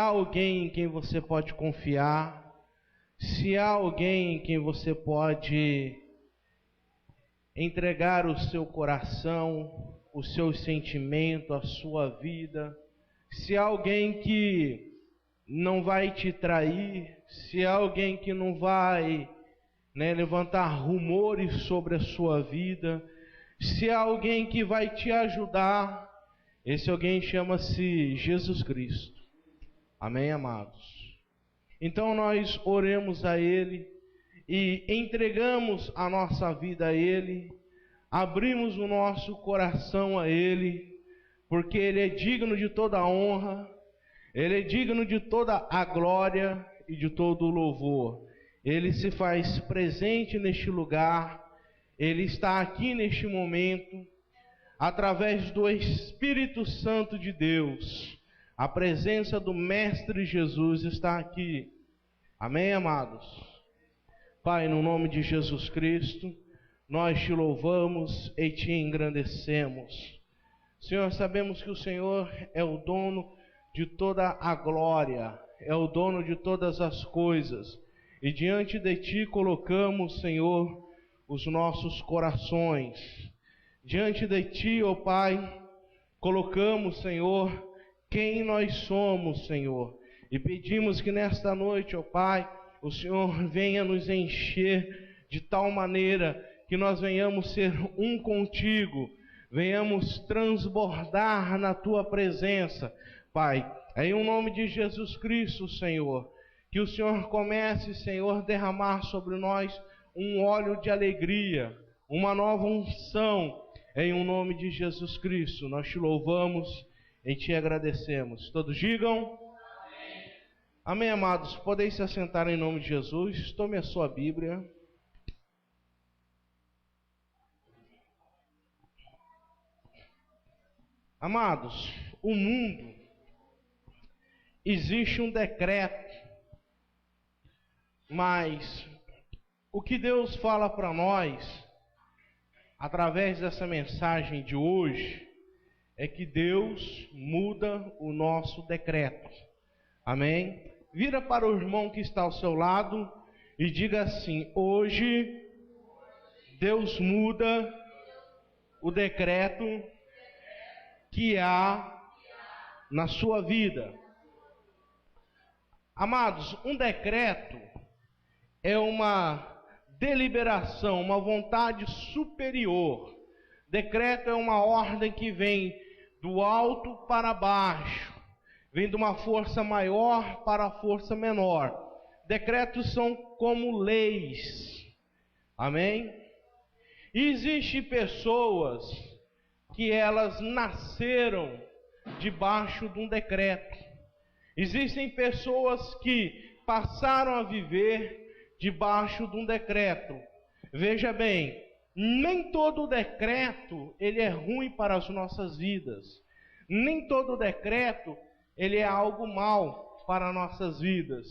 há alguém em quem você pode confiar, se há alguém em quem você pode entregar o seu coração, os seus sentimentos, a sua vida, se há alguém que não vai te trair, se há alguém que não vai levantar rumores sobre a sua vida, se há alguém que vai te ajudar, esse alguém chama-se Jesus Cristo. Amém, amados? Então nós oremos a Ele e entregamos a nossa vida a Ele, abrimos o nosso coração a Ele, porque Ele é digno de toda a honra, Ele é digno de toda a glória e de todo o louvor. Ele se faz presente neste lugar, Ele está aqui neste momento, através do Espírito Santo de Deus. A presença do Mestre Jesus está aqui. Amém, amados? Pai, no nome de Jesus Cristo, nós te louvamos e te engrandecemos. Senhor, sabemos que o Senhor é o dono de toda a glória, é o dono de todas as coisas. E diante de ti colocamos, Senhor, os nossos corações. Diante de ti, ó Pai, colocamos, Senhor, quem nós somos, Senhor. E pedimos que nesta noite, ó Pai, o Senhor venha nos encher de tal maneira que nós venhamos ser um contigo, venhamos transbordar na tua presença, Pai. Em nome de Jesus Cristo, Senhor, que o Senhor comece, Senhor, a derramar sobre nós um óleo de alegria, uma nova unção. Em nome de Jesus Cristo, nós te louvamos e te agradecemos. Todos digam amém. Amém, amados. Podem se assentar em nome de Jesus. Tome a sua Bíblia. Amados, o mundo, existe um decreto, mas o que Deus fala para nós, através dessa mensagem de hoje, é que Deus muda o nosso decreto. Amém? Vira para o irmão que está ao seu lado e diga assim: hoje Deus muda o decreto que há na sua vida. Amados, um decreto é uma deliberação, uma vontade superior. Decreto é uma ordem que vem do alto para baixo, vem de uma força maior para a força menor. Decretos são como leis. Amém? E existem pessoas que elas nasceram debaixo de um decreto. Existem pessoas que passaram a viver debaixo de um decreto. Veja bem, nem todo decreto ele é ruim para as nossas vidas. Nem todo decreto ele é algo mal para nossas vidas.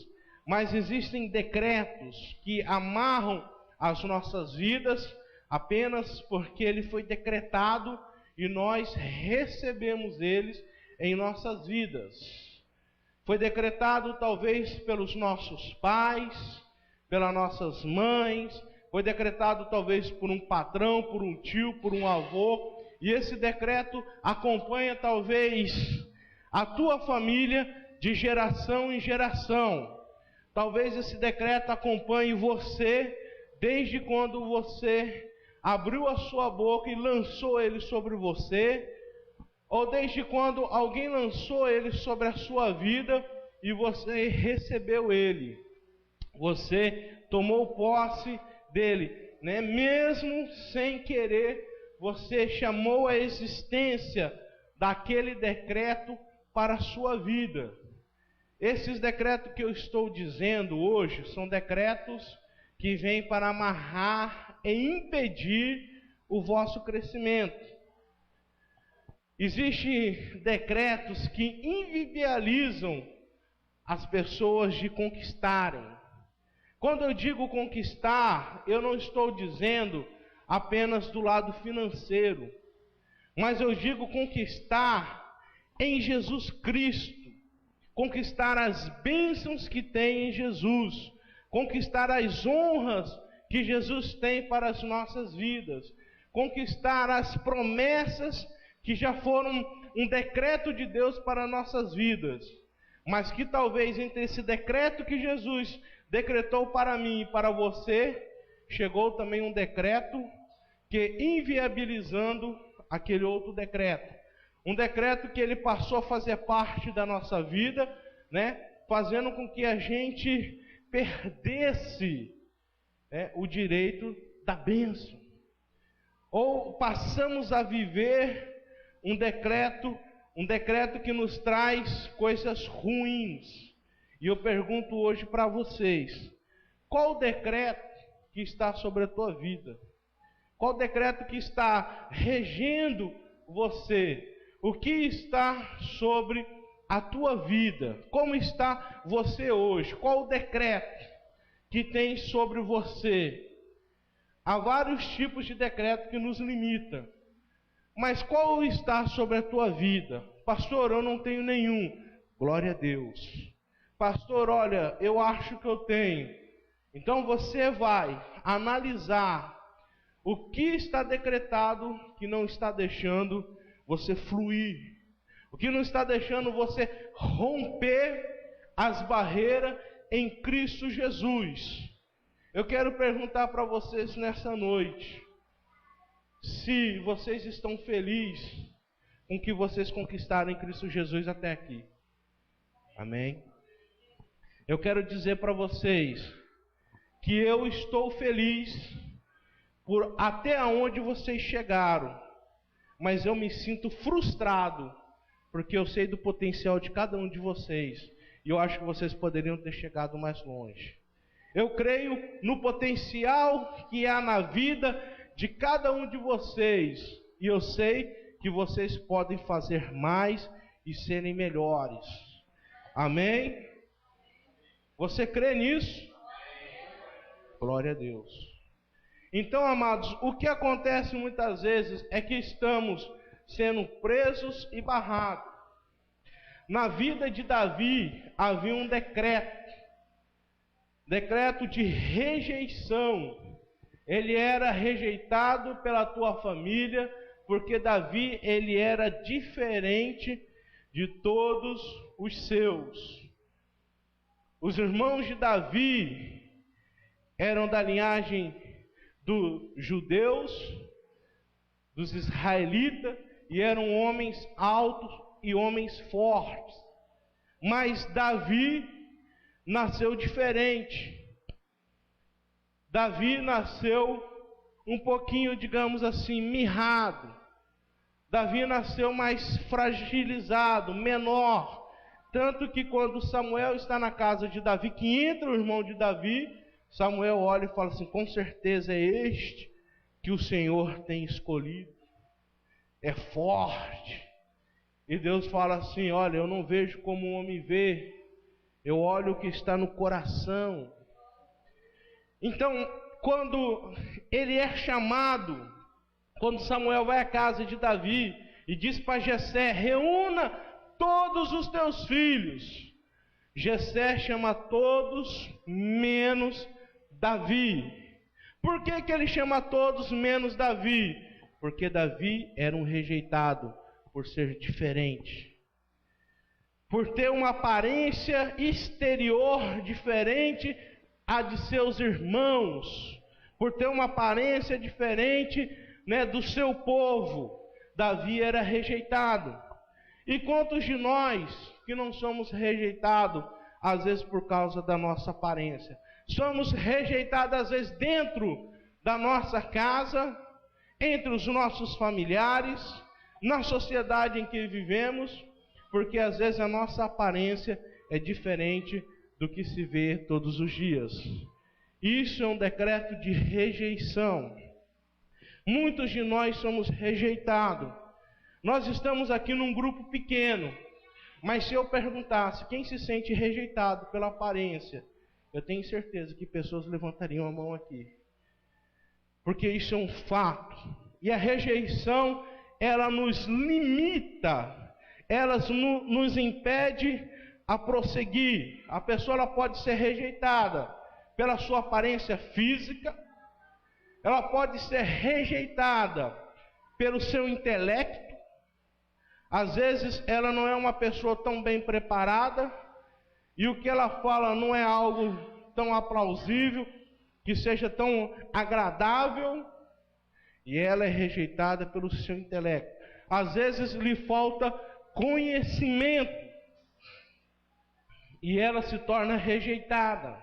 Mas existem decretos que amarram as nossas vidas apenas porque ele foi decretado e nós recebemos eles em nossas vidas. Foi decretado talvez pelos nossos pais, pelas nossas mães, foi decretado talvez por um patrão, por um tio, por um avô, e esse decreto acompanha talvez a tua família de geração em geração. Talvez esse decreto acompanhe você desde quando você abriu a sua boca e lançou ele sobre você, ou desde quando alguém lançou ele sobre a sua vida e você recebeu ele. Você tomou posse dele, né? Mesmo sem querer, você chamou a existência daquele decreto para a sua vida. Esses decretos que eu estou dizendo hoje são decretos que vêm para amarrar e impedir o vosso crescimento. Existem decretos que inviabilizam as pessoas de conquistarem. Quando eu digo conquistar, eu não estou dizendo apenas do lado financeiro, mas eu digo conquistar em Jesus Cristo. conquistar as bênçãos que tem em Jesus, conquistar as honras que Jesus tem para as nossas vidas, conquistar as promessas que já foram um decreto de Deus para nossas vidas, mas que talvez entre esse decreto que Jesus decretou para mim e para você, chegou também um decreto que inviabilizando aquele outro decreto. Um decreto que ele passou a fazer parte da nossa vida, né? Fazendo com que a gente perdesse o direito da bênção. Ou passamos a viver um decreto que nos traz coisas ruins. E eu pergunto hoje para vocês, qual o decreto que está sobre a tua vida? Qual o decreto que está regendo você? O que está sobre a tua vida? Como está você hoje? Qual o decreto que tem sobre você? Há vários tipos de decreto que nos limitam. Mas qual está sobre a tua vida? Pastor, eu não tenho nenhum. Glória a Deus. Pastor, olha, eu acho que eu tenho. Então você vai analisar o que está decretado que não está deixando você fluir, o que não está deixando você romper as barreiras em Cristo Jesus. Eu quero perguntar para vocês nessa noite, se vocês estão felizes com o que vocês conquistaram em Cristo Jesus até aqui. Amém? Eu quero dizer para vocês que eu estou feliz por até onde vocês chegaram. Mas eu me sinto frustrado, porque eu sei do potencial de cada um de vocês. E eu acho que vocês poderiam ter chegado mais longe. Eu creio no potencial que há na vida de cada um de vocês. E eu sei que vocês podem fazer mais e serem melhores. Amém? Você crê nisso? Glória a Deus. Então, amados, o que acontece muitas vezes é que estamos sendo presos e barrados. Na vida de Davi havia um decreto de rejeição. Ele era rejeitado pela tua família, porque Davi ele era diferente de todos os seus. Os irmãos de Davi eram da linhagem dos judeus, dos israelitas, e eram homens altos e homens fortes. Mas Davi nasceu diferente. Davi nasceu um pouquinho, digamos assim, mirrado. Davi nasceu mais fragilizado, menor. Tanto que quando Samuel está na casa de Davi, que entra o irmão de Davi, Samuel olha e fala assim, com certeza é este que o Senhor tem escolhido. É forte. E Deus fala assim, olha, eu não vejo como o homem vê, eu olho o que está no coração. Então, quando ele é chamado, quando Samuel vai à casa de Davi e diz para Jessé, reúna todos os teus filhos. Jessé chama todos menos Davi. Por que ele chama todos menos Davi? Porque Davi era um rejeitado por ser diferente, por ter uma aparência exterior diferente à de seus irmãos, por ter uma aparência diferente, do seu povo. Davi era rejeitado. E quantos de nós que não somos rejeitados, às vezes por causa da nossa aparência? Somos rejeitados às vezes dentro da nossa casa, entre os nossos familiares, na sociedade em que vivemos, porque às vezes a nossa aparência é diferente do que se vê todos os dias. Isso é um decreto de rejeição. Muitos de nós somos rejeitados. Nós estamos aqui num grupo pequeno, mas se eu perguntasse quem se sente rejeitado pela aparência, eu tenho certeza que pessoas levantariam a mão aqui. Porque isso é um fato. E a rejeição, ela nos limita, ela nos impede a prosseguir. A pessoa ela pode ser rejeitada pela sua aparência física, ela pode ser rejeitada pelo seu intelecto. Às vezes ela não é uma pessoa tão bem preparada, e o que ela fala não é algo tão aplausível, que seja tão agradável, e ela é rejeitada pelo seu intelecto. Às vezes lhe falta conhecimento, e ela se torna rejeitada.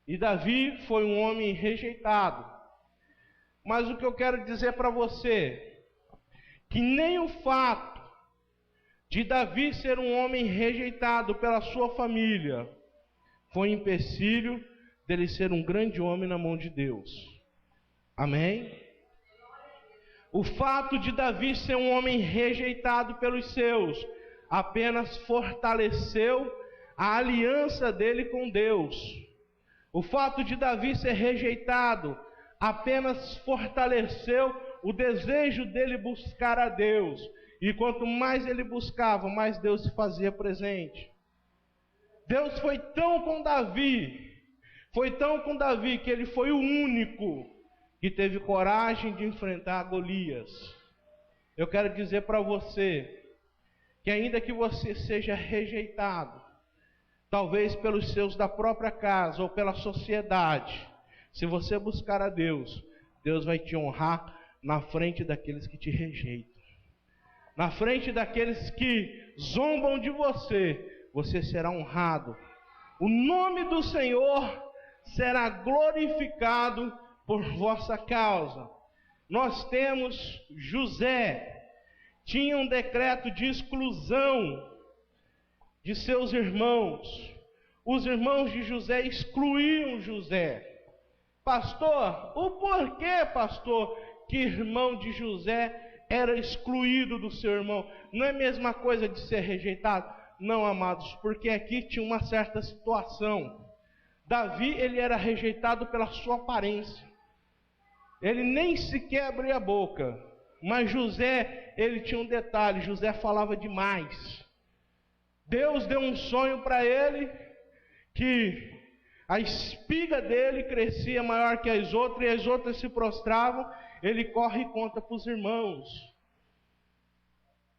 E Davi foi um homem rejeitado. Mas o que eu quero dizer para você, que nem o fato de Davi ser um homem rejeitado pela sua família foi empecilho dele ser um grande homem na mão de Deus. Amém? O fato de Davi ser um homem rejeitado pelos seus apenas fortaleceu a aliança dele com Deus. O fato de Davi ser rejeitado apenas fortaleceu o desejo dele buscar a Deus. E quanto mais ele buscava, mais Deus se fazia presente. Deus foi tão com Davi, que ele foi o único que teve coragem de enfrentar Golias. Eu quero dizer para você, que ainda que você seja rejeitado, talvez pelos seus da própria casa ou pela sociedade, se você buscar a Deus, Deus vai te honrar na frente daqueles que te rejeitam. Na frente daqueles que zombam de você, você será honrado. O nome do Senhor será glorificado por vossa causa. Nós temos José, tinha um decreto de exclusão de seus irmãos. Os irmãos de José excluíam José. Pastor, o porquê, pastor, que irmão de José era excluído do seu irmão? Não é a mesma coisa de ser rejeitado? Não, amados, porque aqui tinha uma certa situação. Davi, ele era rejeitado pela sua aparência. Ele nem sequer abria a boca. Mas José, ele tinha um detalhe, José falava demais. Deus deu um sonho para ele, que a espiga dele crescia maior que as outras, e as outras se prostravam. Ele corre e conta para os irmãos.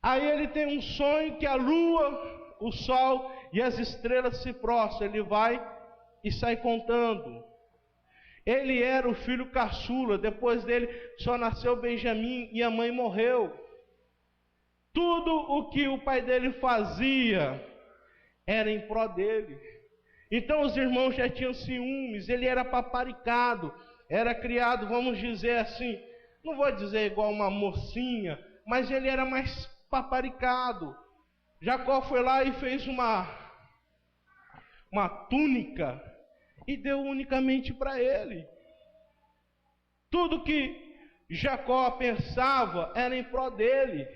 Aí ele tem um sonho que a lua, o sol e as estrelas se prostram. Ele vai e sai contando. Ele era o filho caçula, depois dele só nasceu Benjamim e a mãe morreu. Tudo o que o pai dele fazia era em pró dele. Então os irmãos já tinham ciúmes, ele era paparicado, era criado, vamos dizer assim, não vou dizer igual uma mocinha, mas ele era mais paparicado. Jacó foi lá e fez uma túnica e deu unicamente para ele. Tudo que Jacó pensava era em pró dele.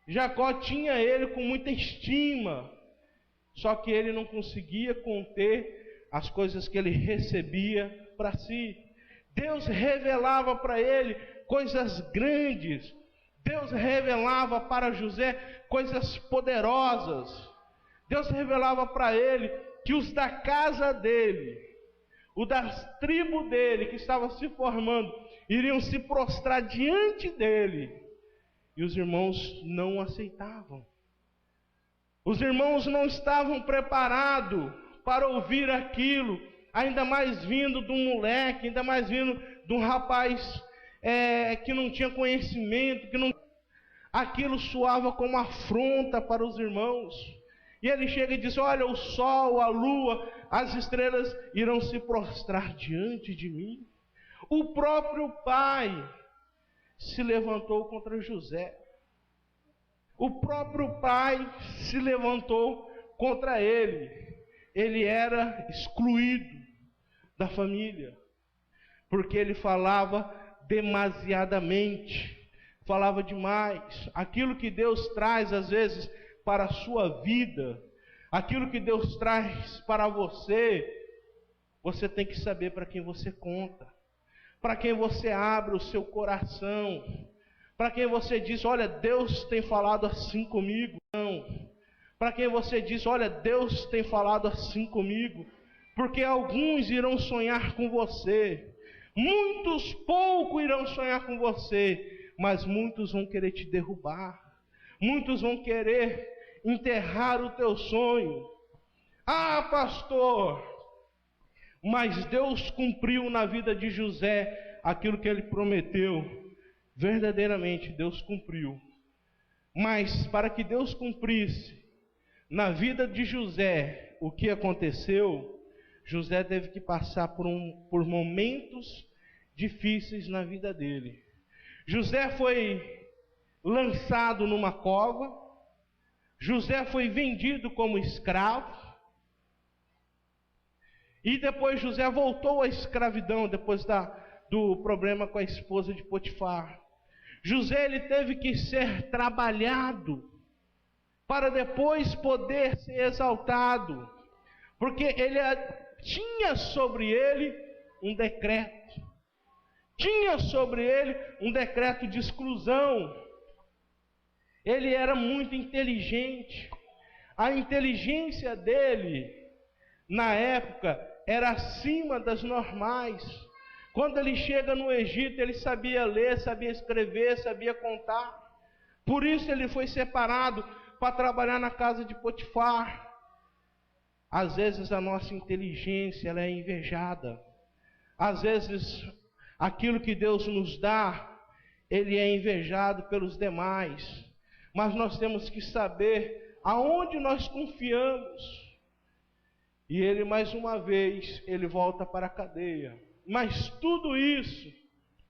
Jacó tinha ele com muita estima, só que ele não conseguia conter as coisas que ele recebia para si. Deus revelava para ele coisas grandes. Deus revelava para José coisas poderosas. Deus revelava para ele que os da casa dele, os das tribos dele que estavam se formando, iriam se prostrar diante dele. E os irmãos não aceitavam. Os irmãos não estavam preparados para ouvir aquilo, ainda mais vindo de um moleque, ainda mais vindo de um rapaz que não tinha conhecimento, aquilo soava como afronta para os irmãos. E ele chega e diz: olha, o sol, a lua, as estrelas irão se prostrar diante de mim. O próprio pai se levantou contra José. O próprio pai se levantou contra ele. Ele era excluído da família, porque ele falava demasiadamente, falava demais. Aquilo que Deus traz às vezes para a sua vida, aquilo que Deus traz para você, você tem que saber para quem você conta, para quem você abre o seu coração, para quem você diz: olha, Deus tem falado assim comigo. Não, para quem você diz, olha, Deus tem falado assim comigo, porque alguns irão sonhar com você, muitos pouco irão sonhar com você, mas muitos vão querer te derrubar, muitos vão querer enterrar o teu sonho. Ah, pastor, mas Deus cumpriu na vida de José aquilo que ele prometeu. Verdadeiramente Deus cumpriu. Mas para que Deus cumprisse na vida de José o que aconteceu, José teve que passar por momentos difíceis na vida dele. José foi lançado numa cova, José foi vendido como escravo, e depois José voltou à escravidão, depois do problema com a esposa de Potifar. José ele teve que ser trabalhado, para depois poder ser exaltado, porque ele tinha sobre ele um decreto, tinha sobre ele um decreto de exclusão. Ele era muito inteligente, a inteligência dele, na época, era acima das normais. Quando ele chega no Egito, ele sabia ler, sabia escrever, sabia contar. Por isso ele foi separado para trabalhar na casa de Potifar. Às vezes a nossa inteligência ela é invejada. Às vezes aquilo que Deus nos dá, ele é invejado pelos demais. Mas nós temos que saber aonde nós confiamos. E ele mais uma vez, ele volta para a cadeia. Mas tudo isso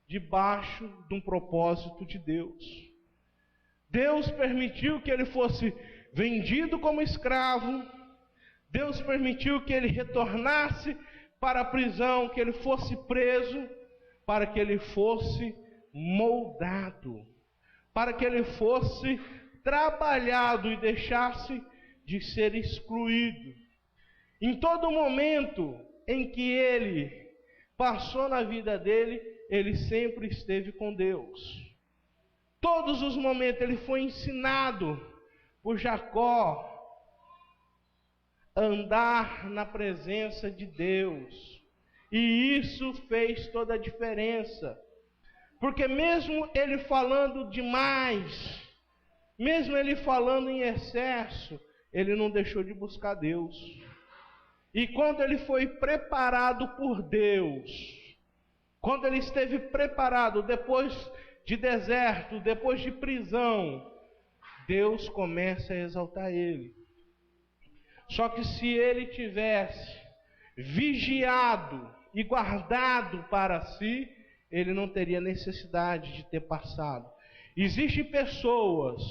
debaixo de um propósito de Deus. Deus permitiu que ele fosse vendido como escravo. Deus permitiu que ele retornasse para a prisão, que ele fosse preso, para que ele fosse moldado, para que ele fosse trabalhado e deixasse de ser excluído. Em todo momento em que ele passou na vida dele, ele sempre esteve com Deus. Todos os momentos ele foi ensinado por Jacó a andar na presença de Deus. E isso fez toda a diferença. Porque mesmo ele falando demais, mesmo ele falando em excesso, ele não deixou de buscar Deus. E quando ele foi preparado por Deus, quando ele esteve preparado depois de deserto, depois de prisão, Deus começa a exaltar ele. Só que se ele tivesse vigiado e guardado para si, ele não teria necessidade de ter passado. Existem pessoas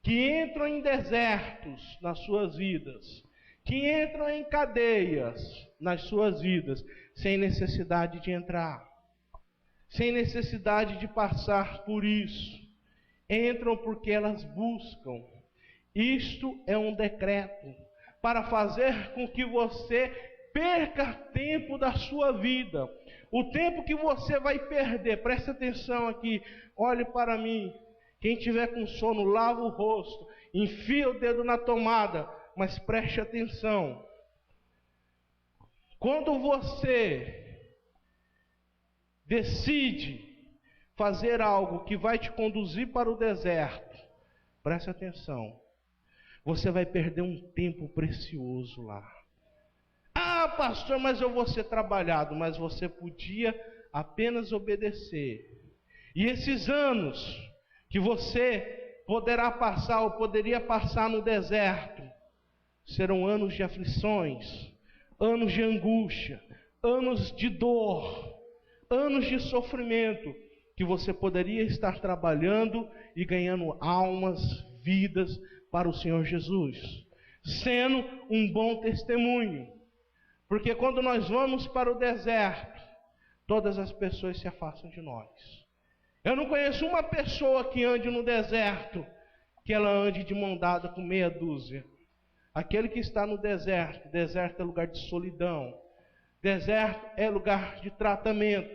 que entram em desertos nas suas vidas, que entram em cadeias nas suas vidas, sem necessidade de entrar, sem necessidade de passar por isso. Entram porque elas buscam. Isto é um decreto para fazer com que você perca tempo da sua vida. O tempo que você vai perder, preste atenção aqui, olhe para mim. Quem tiver com sono, lava o rosto, enfia o dedo na tomada, mas preste atenção. Quando você decide fazer algo que vai te conduzir para o deserto, preste atenção, você vai perder um tempo precioso lá. Ah, pastor, mas eu vou ser trabalhado. Mas você podia apenas obedecer. E esses anos que você poderá passar ou poderia passar no deserto, serão anos de aflições, anos de angústia, anos de dor, anos de sofrimento, que você poderia estar trabalhando e ganhando almas, vidas para o Senhor Jesus, sendo um bom testemunho. Porque quando nós vamos para o deserto, todas as pessoas se afastam de nós. Eu não conheço uma pessoa que ande no deserto, que ela ande de mão dada com meia dúzia. Aquele que está no deserto, deserto é lugar de solidão, deserto é lugar de tratamento.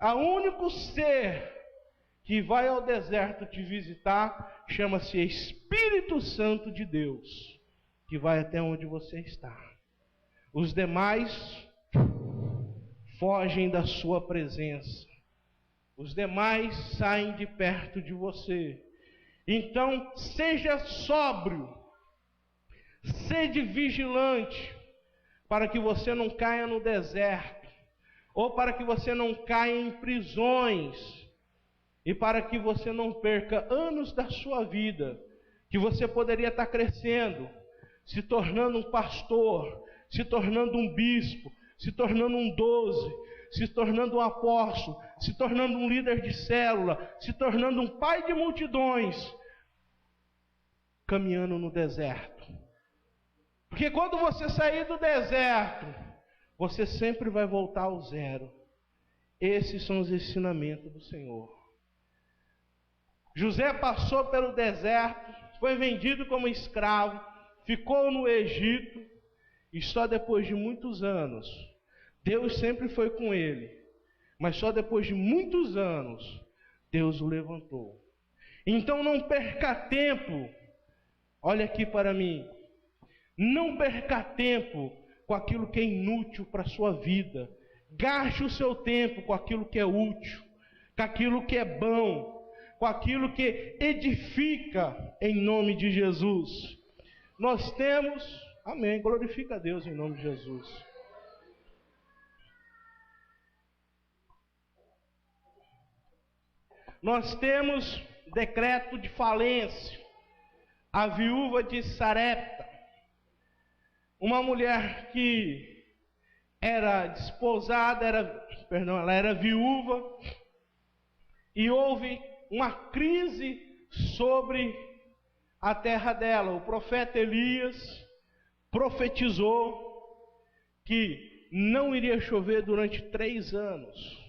O único ser que vai ao deserto te visitar chama-se Espírito Santo de Deus, que vai até onde você está. Os demais fogem da sua presença. Os demais saem de perto de você. Então, seja sóbrio, sede vigilante, para que você não caia no deserto, ou para que você não caia em prisões, e para que você não perca anos da sua vida, que você poderia estar crescendo, se tornando um pastor, se tornando um bispo, se tornando um 12, se tornando um apóstolo, se tornando um líder de célula, se tornando um pai de multidões, caminhando no deserto. Porque quando você sair do deserto, você sempre vai voltar ao zero. Esses são os ensinamentos do Senhor. José passou pelo deserto, foi vendido como escravo, ficou no Egito, e só depois de muitos anos, Deus sempre foi com ele, mas só depois de muitos anos, Deus o levantou. Então não perca tempo, olha aqui para mim, não perca tempo com aquilo que é inútil para a sua vida. Gaste o seu tempo com aquilo que é útil, com aquilo que é bom, com aquilo que edifica em nome de Jesus. Nós temos, amém, glorifica a Deus em nome de Jesus. Nós temos decreto de falência. A viúva de Sarepta, uma mulher que era desposada, ela era viúva, e houve uma crise sobre a terra dela. O profeta Elias profetizou que não iria chover durante 3 anos.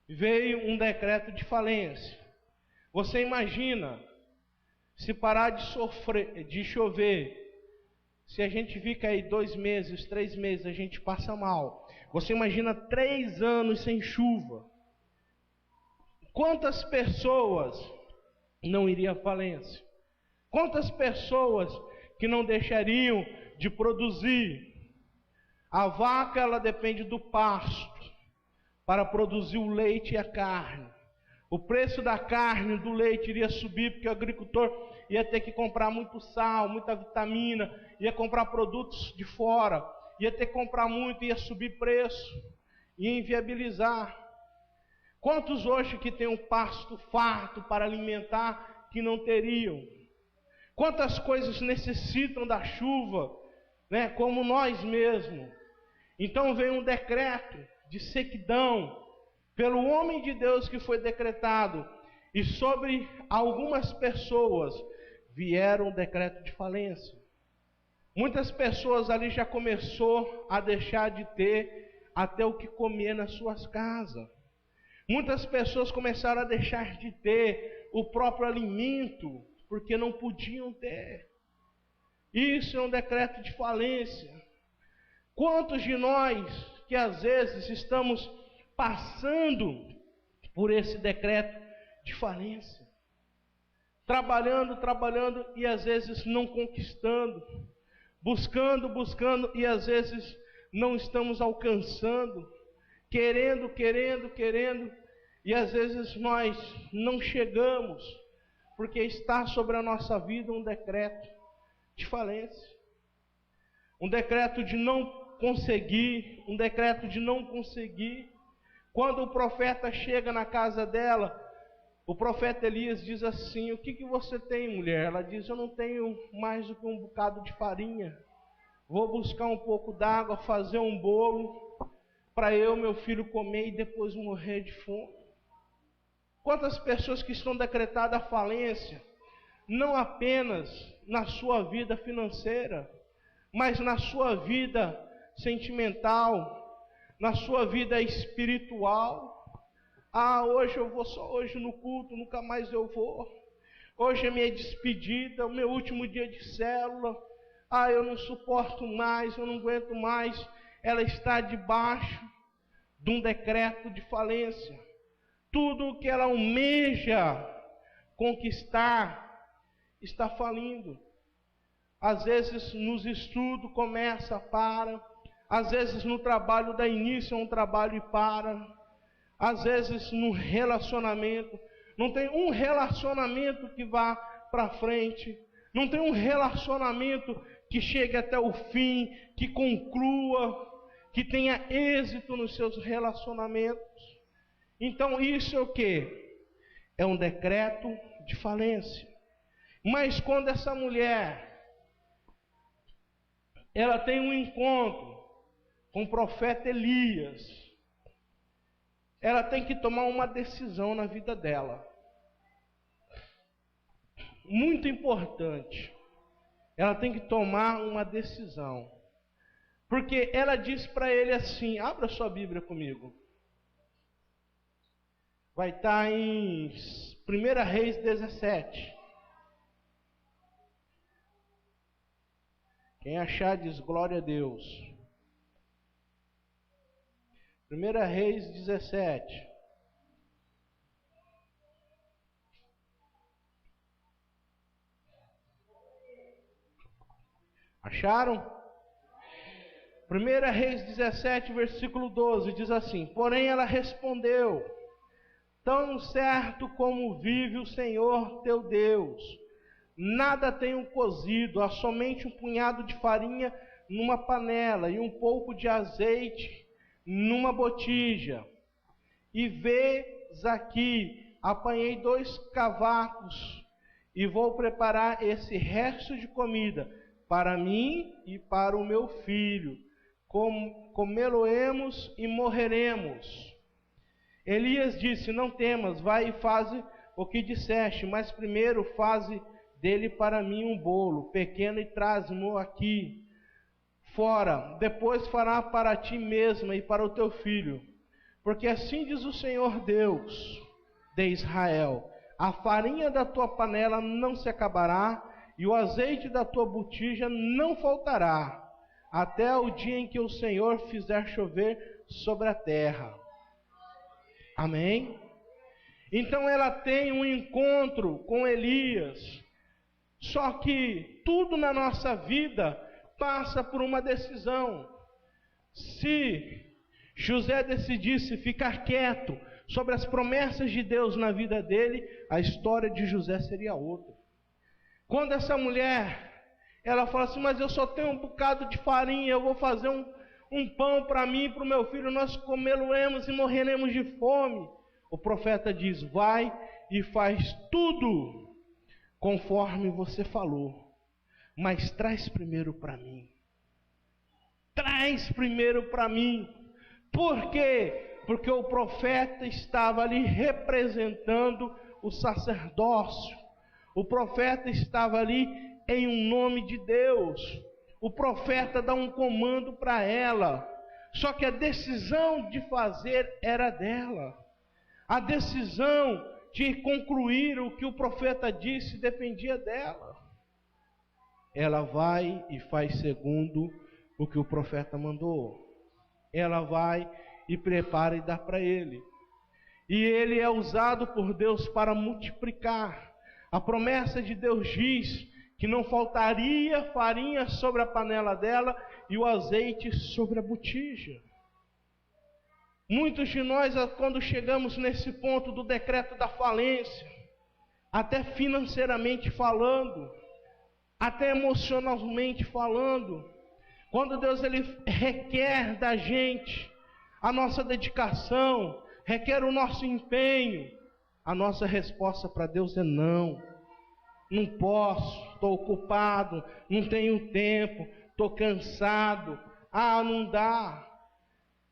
Veio um decreto de falência. Você imagina, se parar de chover, se a gente fica aí 2 meses, 3 meses, a gente passa mal. Você imagina 3 anos sem chuva. Quantas pessoas não iriam à falência? Quantas pessoas que não deixariam de produzir? A vaca, ela depende do pasto para produzir o leite e a carne. O preço da carne e do leite iria subir, porque o agricultor ia ter que comprar muito sal, muita vitamina, ia comprar produtos de fora, ia ter que comprar muito, ia subir preço, ia inviabilizar. Quantos hoje que tem um pasto farto para alimentar que não teriam? Quantas coisas necessitam da chuva, né, como nós mesmos? Então veio um decreto de sequidão pelo homem de Deus que foi decretado, e sobre algumas pessoas vieram um decreto de falência. Muitas pessoas ali já começou a deixar de ter até o que comer nas suas casas. Muitas pessoas começaram a deixar de ter o próprio alimento, porque não podiam ter. Isso é um decreto de falência. Quantos de nós que às vezes estamos passando por esse decreto de falência? Trabalhando e às vezes não conquistando. Buscando e às vezes não estamos alcançando. Querendo, e às vezes nós não chegamos, porque está sobre a nossa vida um decreto de falência, um decreto de não conseguir, Quando o profeta chega na casa dela, o profeta Elias diz assim: o que você tem, mulher? Ela diz: eu não tenho mais do que um bocado de farinha, vou buscar um pouco d'água, fazer um bolo, para eu e meu filho comer e depois morrer de fome. Quantas pessoas que estão decretadas a falência, não apenas na sua vida financeira, mas na sua vida sentimental, na sua vida espiritual. Hoje eu vou só hoje no culto, nunca mais eu vou. Hoje é minha despedida, o meu último dia de célula. Eu não suporto mais, eu não aguento mais. Ela está debaixo de um decreto de falência. Tudo o que ela almeja conquistar, está falindo. Às vezes nos estudos começa, para. Às vezes no trabalho dá início a um trabalho e para. Às vezes no relacionamento. Não tem um relacionamento que vá para frente. Não tem um relacionamento que chegue até o fim, que conclua, que tenha êxito nos seus relacionamentos. Então isso é o quê? É um decreto de falência. Mas quando essa mulher, ela tem um encontro com o profeta Elias, ela tem que tomar uma decisão na vida dela. Muito importante. Ela tem que tomar uma decisão. Porque ela diz para ele assim, abra sua Bíblia comigo. Vai estar em 1 Reis 17. Quem achar diz glória a Deus. 1 Reis 17. Acharam? 1 Reis 17, versículo 12, diz assim: porém ela respondeu: tão certo como vive o Senhor teu Deus, nada tenho cozido, há somente um punhado de farinha numa panela e um pouco de azeite numa botija. E vês aqui, apanhei 2 cavacos e vou preparar esse resto de comida para mim e para o meu filho. Comê-lo-emos e morreremos. Elias disse: não temas, vai e faze o que disseste, mas primeiro faze dele para mim um bolo pequeno e traze-mo aqui fora. Depois fará para ti mesma e para o teu filho. Porque assim diz o Senhor Deus de Israel: a farinha da tua panela não se acabará, e o azeite da tua botija não faltará, até o dia em que o Senhor fizer chover sobre a terra. Amém? Então ela tem um encontro com Elias. Só que tudo na nossa vida passa por uma decisão. Se José decidisse ficar quieto sobre as promessas de Deus na vida dele, a história de José seria outra. Quando essa mulher, ela fala assim: mas eu só tenho um bocado de farinha, eu vou fazer um pão para mim e para o meu filho, nós comê-lo-emos e morreremos de fome. O profeta diz: vai e faz tudo conforme você falou, mas traz primeiro para mim. Traz primeiro para mim. Por quê? Porque o profeta estava ali representando o sacerdócio. O profeta estava ali em um nome de Deus. O profeta dá um comando para ela. Só que a decisão de fazer era dela. A decisão de concluir o que o profeta disse dependia dela. Ela vai e faz segundo o que o profeta mandou. Ela vai e prepara e dá para ele. E ele é usado por Deus para multiplicar. A promessa de Deus diz que não faltaria farinha sobre a panela dela e o azeite sobre a botija. Muitos de nós, quando chegamos nesse ponto do decreto da falência, até financeiramente falando, até emocionalmente falando, quando Deus ele requer da gente a nossa dedicação, requer o nosso empenho, a nossa resposta para Deus é não. Não posso, estou ocupado, não tenho tempo, estou cansado, não dá.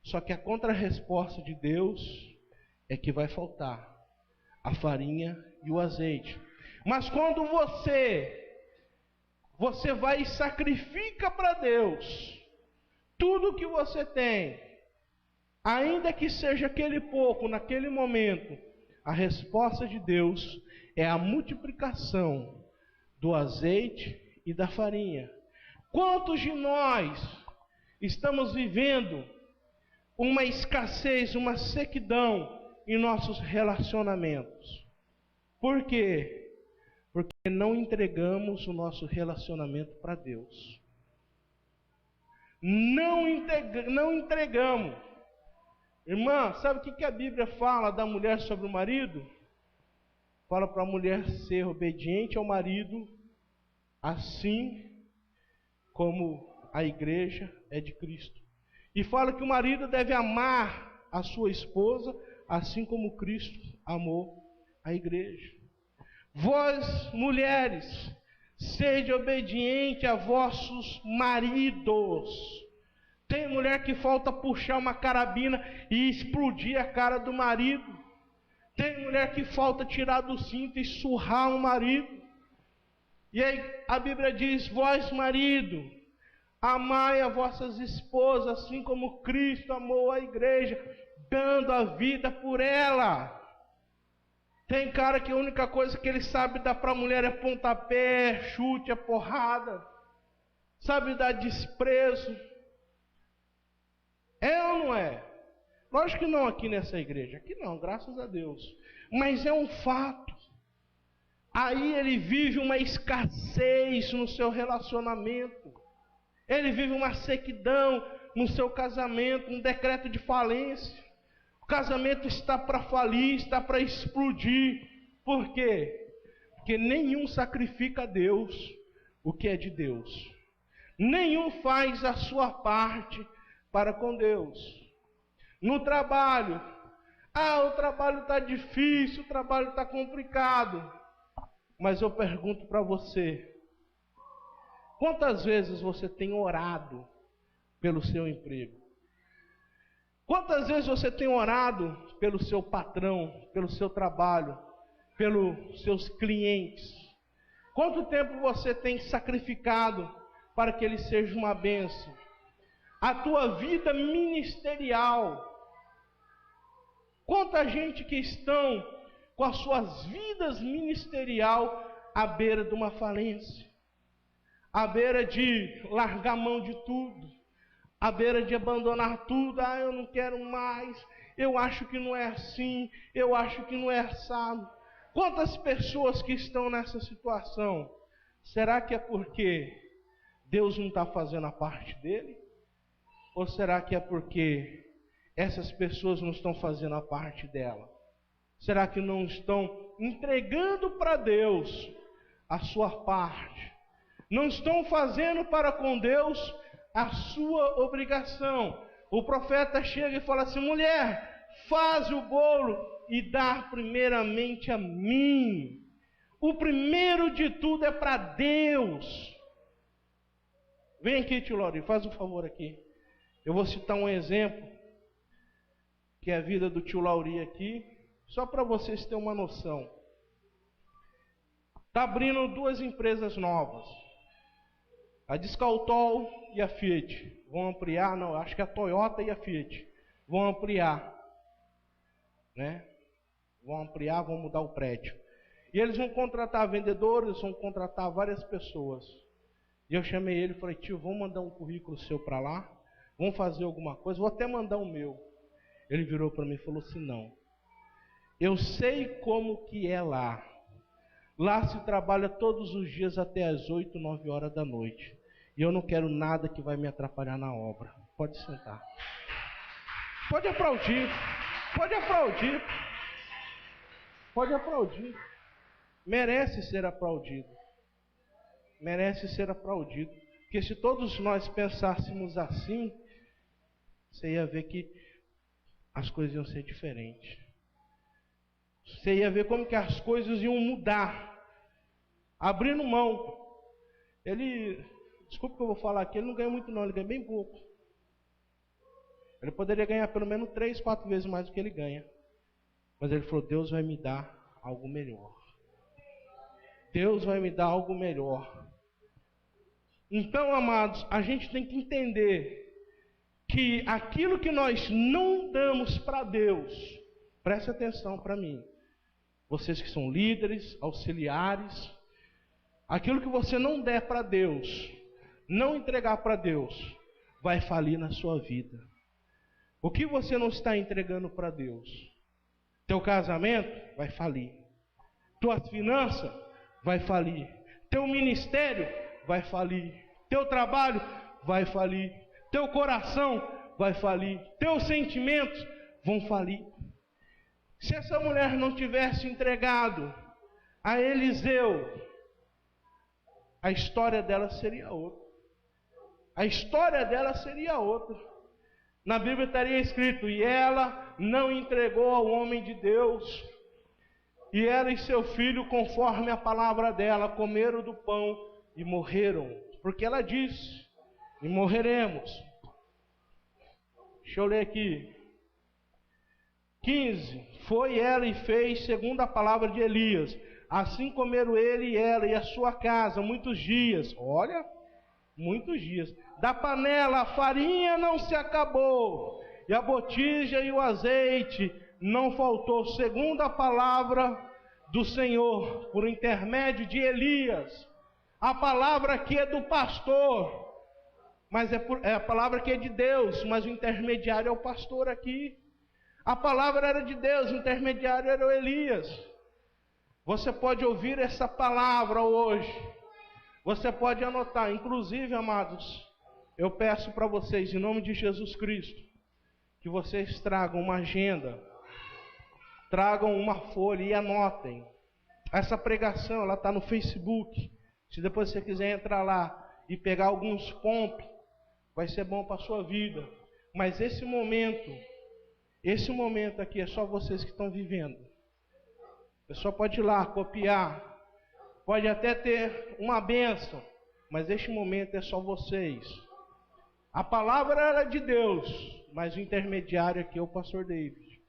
Só que a contra-resposta de Deus é que vai faltar a farinha e o azeite. Mas quando você vai e sacrifica para Deus tudo que você tem, ainda que seja aquele pouco, naquele momento, a resposta de Deus é a multiplicação do azeite e da farinha. Quantos de nós estamos vivendo uma escassez, uma sequidão em nossos relacionamentos? Por quê? Porque não entregamos o nosso relacionamento para Deus. Não entregamos. Irmã, sabe o que a Bíblia fala da mulher sobre o marido? Fala para a mulher ser obediente ao marido, assim como a igreja é de Cristo. E fala que o marido deve amar a sua esposa, assim como Cristo amou a igreja. Vós, mulheres, sede obediente a vossos maridos. Tem mulher que falta puxar uma carabina e explodir a cara do marido. Tem mulher que falta tirar do cinto e surrar o marido. E aí a Bíblia diz: vós, marido, amai a vossas esposas, assim como Cristo amou a igreja, dando a vida por ela. Tem cara que a única coisa que ele sabe dar para a mulher é pontapé, chute, é porrada. Sabe dar desprezo. É ou não é? Lógico que não aqui nessa igreja. Aqui não, graças a Deus. Mas é um fato. Aí ele vive uma escassez no seu relacionamento. Ele vive uma sequidão no seu casamento, um decreto de falência. O casamento está para falir, está para explodir. Por quê? Porque nenhum sacrifica a Deus o que é de Deus. Nenhum faz a sua parte para com Deus. No trabalho, o trabalho está difícil, o trabalho está complicado. Mas eu pergunto para você, quantas vezes você tem orado pelo seu emprego? Quantas vezes você tem orado pelo seu patrão, pelo seu trabalho, pelos seus clientes? Quanto tempo você tem sacrificado para que ele seja uma bênção? A tua vida ministerial. Quanta gente que estão com as suas vidas ministerial à beira de uma falência, à beira de largar mão de tudo, à beira de abandonar tudo. Eu não quero mais, eu acho que não é assim, eu acho que não é assado. Quantas pessoas que estão nessa situação? Será que é porque Deus não está fazendo a parte dele? Ou será que é porque essas pessoas não estão fazendo a parte dela? Será que não estão entregando para Deus a sua parte? Não estão fazendo para com Deus a sua obrigação? O profeta chega e fala assim: mulher, faz o bolo e dá primeiramente a mim. O primeiro de tudo é para Deus. Vem aqui, tio Lauri, faz um favor aqui. Eu vou citar um exemplo, que é a vida do tio Lauri aqui, só para vocês terem uma noção. Está abrindo duas empresas novas, a Descaltol e a Fiat. Vão ampliar, não, acho que a Toyota e a Fiat vão ampliar, né? Vão ampliar, vão mudar o prédio. E eles vão contratar vendedores, vão contratar várias pessoas. E eu chamei ele e falei: tio, vamos mandar um currículo seu para lá? Vamos fazer alguma coisa? Vou até mandar o meu. Ele virou para mim e falou assim: não. Eu sei como que é lá. Lá se trabalha todos os dias até as 8, 9 horas da noite. E eu não quero nada que vai me atrapalhar na obra. Pode sentar. Pode aplaudir. Pode aplaudir. Pode aplaudir. Merece ser aplaudido. Merece ser aplaudido. Porque se todos nós pensássemos assim, você ia ver que as coisas iam ser diferentes. Você ia ver como que as coisas iam mudar. Abrindo mão. Ele, desculpa que eu vou falar aqui, ele não ganha muito não, ele ganha bem pouco. Ele poderia ganhar pelo menos 3, 4 vezes mais do que ele ganha. Mas ele falou: Deus vai me dar algo melhor. Deus vai me dar algo melhor. Então, amados, a gente tem que entender que aquilo que nós não damos para Deus, preste atenção para mim, vocês que são líderes, auxiliares, aquilo que você não der para Deus, não entregar para Deus, vai falir na sua vida. O que você não está entregando para Deus? Teu casamento vai falir. Tuas finanças vai falir. Teu ministério vai falir. Teu trabalho vai falir. Teu coração vai falir. Teus sentimentos vão falir. Se essa mulher não tivesse entregado a Eliseu, a história dela seria outra. A história dela seria outra. Na Bíblia estaria escrito: e ela não entregou ao homem de Deus. E ela e seu filho, conforme a palavra dela, comeram do pão e morreram. Porque ela disse: e morreremos. Deixa eu ler aqui. 15. Foi ela e fez segundo a palavra de Elias. Assim comeram ele e ela e a sua casa muitos dias. Olha, muitos dias. Da panela a farinha não se acabou, e a botija e o azeite não faltou, segundo a palavra do Senhor, por intermédio de Elias. A palavra aqui é do pastor, mas é a palavra que é de Deus, mas o intermediário é o pastor aqui. A palavra era de Deus, o intermediário era o Elias. Você pode ouvir essa palavra hoje, você pode anotar. Inclusive, amados, eu peço para vocês, em nome de Jesus Cristo, que vocês tragam uma agenda, tragam uma folha e anotem. Essa pregação, ela está no Facebook. Se depois você quiser entrar lá e pegar alguns pontos, vai ser bom para a sua vida. Mas esse momento aqui é só vocês que estão vivendo. A pessoa pode ir lá, copiar, pode até ter uma bênção, mas este momento é só vocês. A palavra era de Deus, mas o intermediário aqui é o pastor David.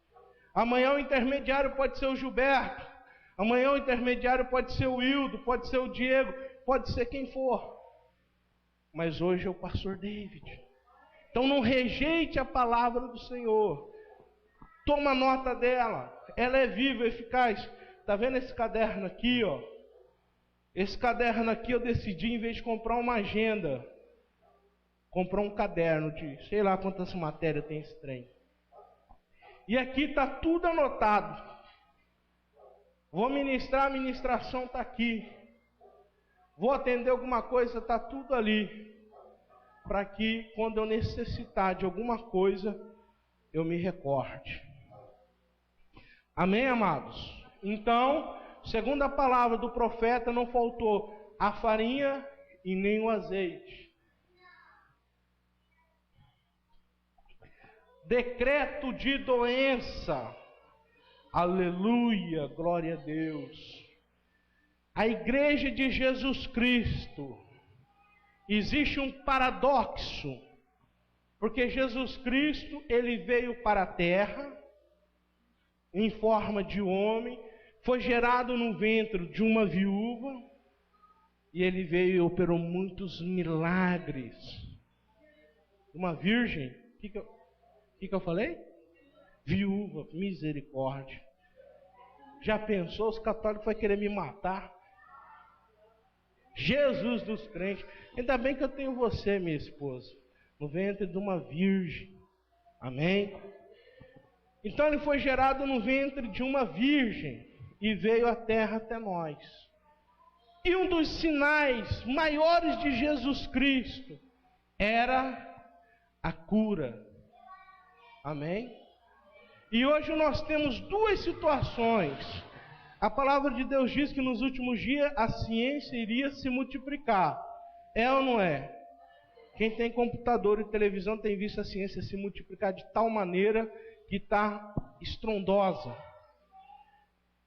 Amanhã o intermediário pode ser o Gilberto, amanhã o intermediário pode ser o Hildo, pode ser o Diego, pode ser quem for. Mas hoje é o pastor David. Então não rejeite a palavra do Senhor. Toma nota dela. Ela é viva, eficaz. Está vendo esse caderno aqui, ó? Esse caderno aqui eu decidi, em vez de comprar uma agenda, comprar um caderno de sei lá quantas matérias tem esse trem. E aqui está tudo anotado. Vou ministrar, a ministração está aqui. Vou atender alguma coisa, está tudo ali. Para que quando eu necessitar de alguma coisa, eu me recorde. Amém, amados? Então, segundo a palavra do profeta, não faltou a farinha e nem o azeite. Decreto de doença. Aleluia, glória a Deus. A igreja de Jesus Cristo, existe um paradoxo, porque Jesus Cristo, ele veio para a terra, em forma de homem, foi gerado no ventre de uma viúva, e ele veio e operou muitos milagres. Uma virgem, o que eu falei? Viúva, misericórdia. Já pensou, os católicos vão querer me matar? Jesus dos crentes. Ainda bem que eu tenho você, minha esposa, no ventre de uma virgem. Amém? Então ele foi gerado no ventre de uma virgem e veio à terra até nós. E um dos sinais maiores de Jesus Cristo era a cura. Amém? E hoje nós temos duas situações. A palavra de Deus diz que nos últimos dias a ciência iria se multiplicar. É ou não é? Quem tem computador e televisão tem visto a ciência se multiplicar de tal maneira que está estrondosa.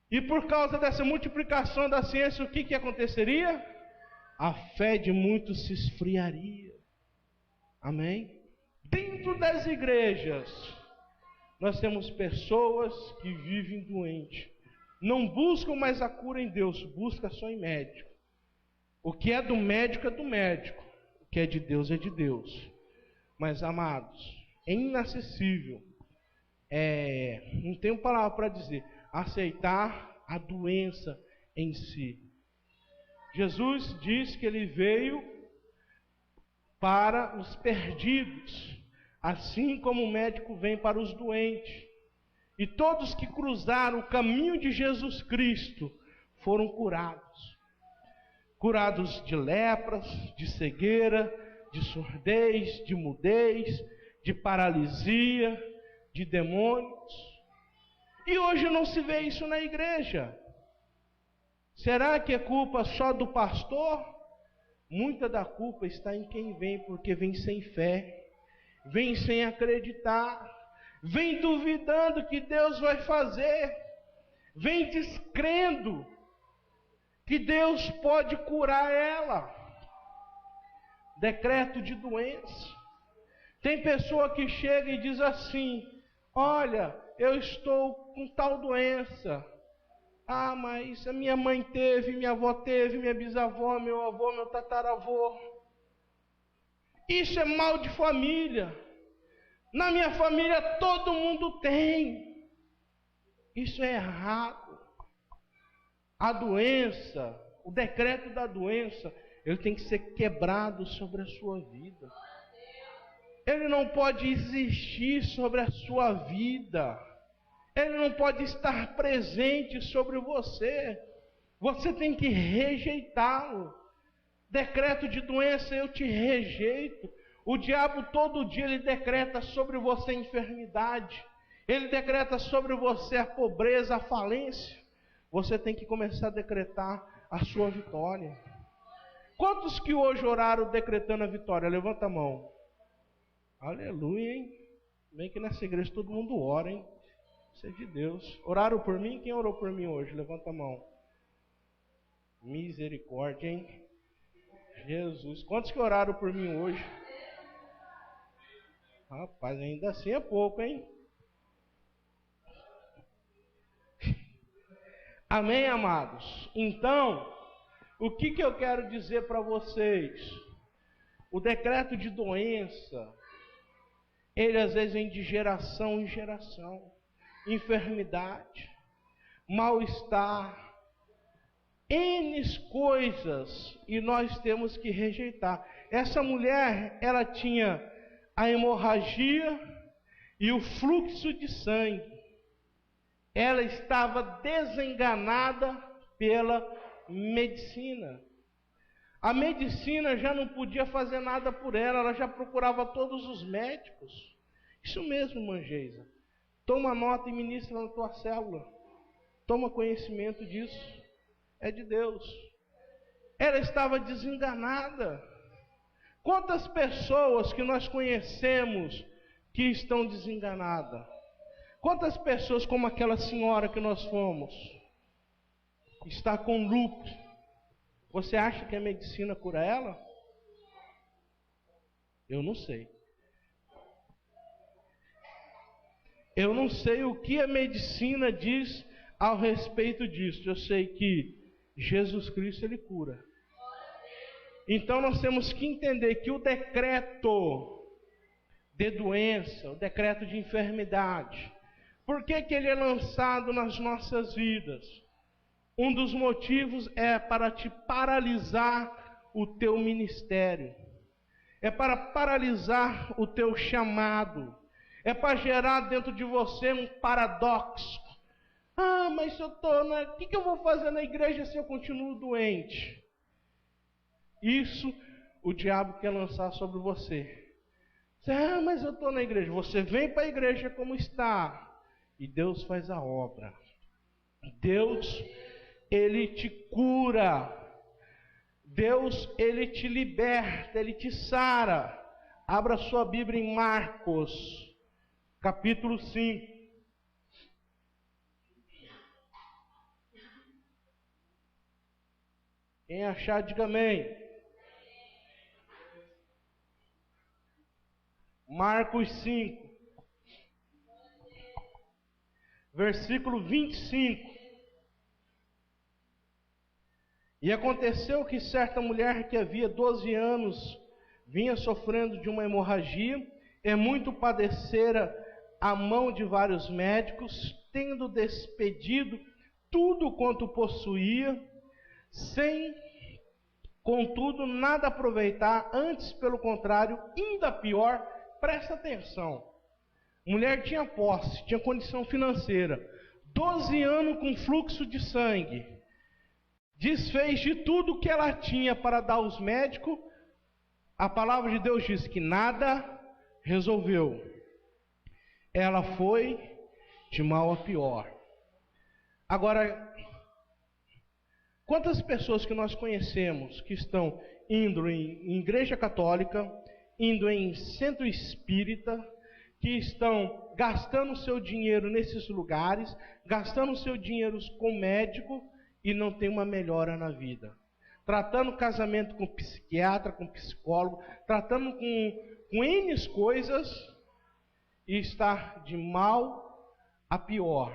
E por causa dessa multiplicação da ciência, o que aconteceria? A fé de muitos se esfriaria. Amém? Dentro das igrejas, nós temos pessoas que vivem doentes. Não buscam mais a cura em Deus, buscam só em médico. O que é do médico é do médico. O que é de Deus é de Deus. Mas, amados, é inacessível. Não tenho palavra para dizer. Aceitar a doença em si. Jesus diz que ele veio para os perdidos, assim como o médico vem para os doentes. E todos que cruzaram o caminho de Jesus Cristo foram curados. curados de lepras, de cegueira, de surdez, de mudez, de paralisia, de demônios. E hoje não se vê isso na igreja. Será que é culpa só do pastor? Muita da culpa está em quem vem, porque vem sem fé, vem sem acreditar, vem duvidando que Deus vai fazer, vem descrendo que Deus pode curar ela. Decreto de doença. Tem pessoa que chega e diz assim: olha, eu estou com tal doença. Ah, mas a minha mãe teve, minha avó teve, minha bisavó, meu avô, meu tataravô. Isso é mal de família. Na minha família todo mundo tem. Isso é errado. A doença, o decreto da doença, ele tem que ser quebrado sobre a sua vida. Ele não pode existir sobre a sua vida. Ele não pode estar presente sobre você. Você tem que rejeitá-lo. Decreto de doença, eu te rejeito. O diabo todo dia ele decreta sobre você a enfermidade. Ele decreta sobre você a pobreza, a falência. Você tem que começar a decretar a sua vitória. Quantos que hoje oraram decretando a vitória? Levanta a mão. Aleluia, hein? Bem que nessa igreja todo mundo ora, hein? Isso é de Deus. Oraram por mim? Quem orou por mim hoje? Levanta a mão. Misericórdia, hein? Jesus. Quantos que oraram por mim hoje? Rapaz, ainda assim é pouco, hein? Amém, amados? Então, o que eu quero dizer para vocês? O decreto de doença, ele às vezes vem de geração em geração. Enfermidade, mal-estar, N coisas, e nós temos que rejeitar. Essa mulher, ela tinha a hemorragia e o fluxo de sangue. Ela estava desenganada pela medicina. A medicina já não podia fazer nada por ela, ela já procurava todos os médicos. Isso mesmo, Mangeisa. Toma nota e ministra na tua célula. Toma conhecimento disso. É de Deus. Ela estava desenganada. Quantas pessoas que nós conhecemos que estão desenganadas? Quantas pessoas como aquela senhora que nós fomos, está com lúpus? Você acha que a medicina cura ela? Eu não sei. Eu não sei o que a medicina diz ao respeito disso. Eu sei que Jesus Cristo, ele cura. Então nós temos que entender que o decreto de doença, o decreto de enfermidade, por que ele é lançado nas nossas vidas? Um dos motivos é para te paralisar o teu ministério. É para paralisar o teu chamado. É para gerar dentro de você um paradoxo. Ah, mas se eu estou o que eu vou fazer na igreja se eu continuo doente? Isso o diabo quer lançar sobre você. Ah, mas eu estou na igreja. Você vem para a igreja como está. E Deus faz a obra. Deus, ele te cura. Deus, ele te liberta, ele te sara. Abra sua Bíblia em Marcos, capítulo 5. Quem achar, diga amém. Marcos 5, versículo 25. E aconteceu que certa mulher que havia 12 anos vinha sofrendo de uma hemorragia, e muito padecera à mão de vários médicos, tendo despedido tudo quanto possuía, sem, contudo, nada aproveitar, antes, pelo contrário, ainda pior. Presta atenção. Mulher tinha posse, tinha condição financeira, 12 anos com fluxo de sangue, desfez de tudo que ela tinha para dar aos médicos. A palavra de Deus diz que nada resolveu. Ela foi de mal a pior. Agora, quantas pessoas que nós conhecemos que estão indo em igreja católica, indo em centro espírita, que estão gastando seu dinheiro nesses lugares, gastando seu dinheiro com médico e não tem uma melhora na vida. Tratando casamento com psiquiatra, com psicólogo, tratando com N coisas e está de mal a pior.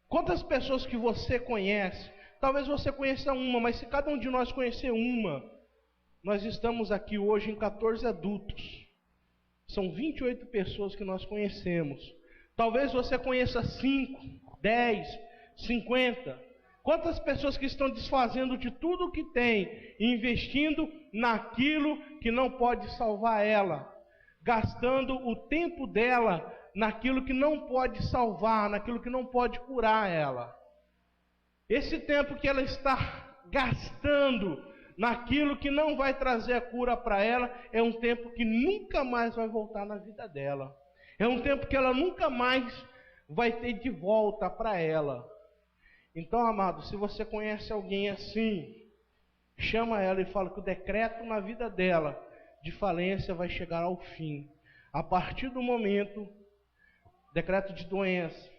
Quantas pessoas que você conhece, talvez você conheça uma, mas se cada um de nós conhecer uma, nós estamos aqui hoje em 14 adultos. São 28 pessoas que nós conhecemos. Talvez você conheça 5, 10, 50. Quantas pessoas que estão desfazendo de tudo o que tem, investindo naquilo que não pode salvar ela, gastando o tempo dela naquilo que não pode salvar, naquilo que não pode curar ela. Esse tempo que ela está gastando naquilo que não vai trazer a cura para ela, é um tempo que nunca mais vai voltar na vida dela. É um tempo que ela nunca mais vai ter de volta para ela. Então, amado, se você conhece alguém assim, chama ela e fala que o decreto na vida dela de falência vai chegar ao fim. A partir do momento, decreto de doença,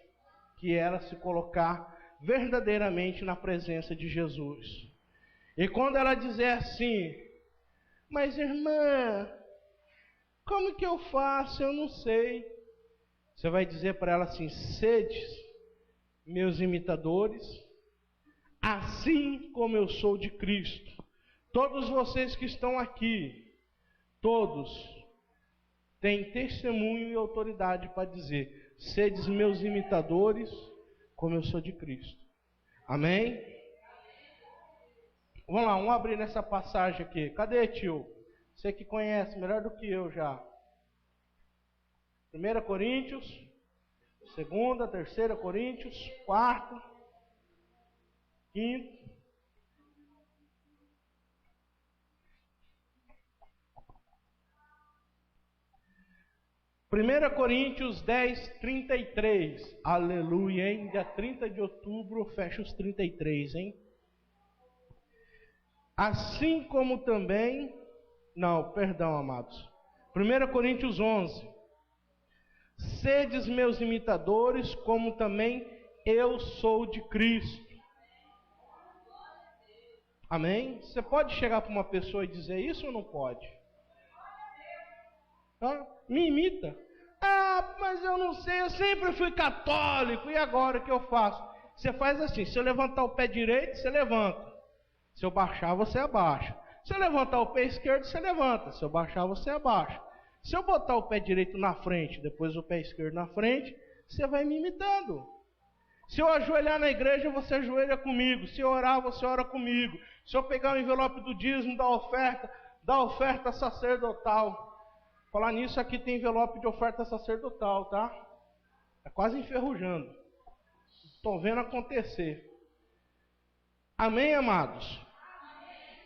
que ela se colocar verdadeiramente na presença de Jesus. E quando ela dizer assim, mas irmã, como que eu faço? Eu não sei. Você vai dizer para ela assim, sedes meus imitadores, assim como eu sou de Cristo. Todos vocês que estão aqui, todos têm testemunho e autoridade para dizer, sedes meus imitadores, como eu sou de Cristo. Amém? Vamos lá, vamos abrir nessa passagem aqui. Cadê, tio? Você que conhece melhor do que eu já. 1 Coríntios, 2ª, 3 Coríntios, 4º, 5º. Primeira Coríntios 10, 33. Aleluia, hein? Dia 30 de outubro, fecha os 33, hein? Assim como também... Não, perdão, amados. 1 Coríntios 11. Sedes meus imitadores, como também eu sou de Cristo. Amém? Você pode chegar para uma pessoa e dizer isso ou não pode? Me imita. Ah, mas eu não sei, eu sempre fui católico, e agora o que eu faço? Você faz assim, se eu levantar o pé direito, você levanta. Se eu baixar, você abaixa. Se eu levantar o pé esquerdo, você levanta. Se eu baixar, você abaixa. Se eu botar o pé direito na frente, depois o pé esquerdo na frente, você vai me imitando. Se eu ajoelhar na igreja, você ajoelha comigo. Se eu orar, você ora comigo. Se eu pegar o envelope do dízimo, da oferta sacerdotal. Falar nisso, aqui tem envelope de oferta sacerdotal, tá? É quase enferrujando. Estou vendo acontecer. Amém, amados?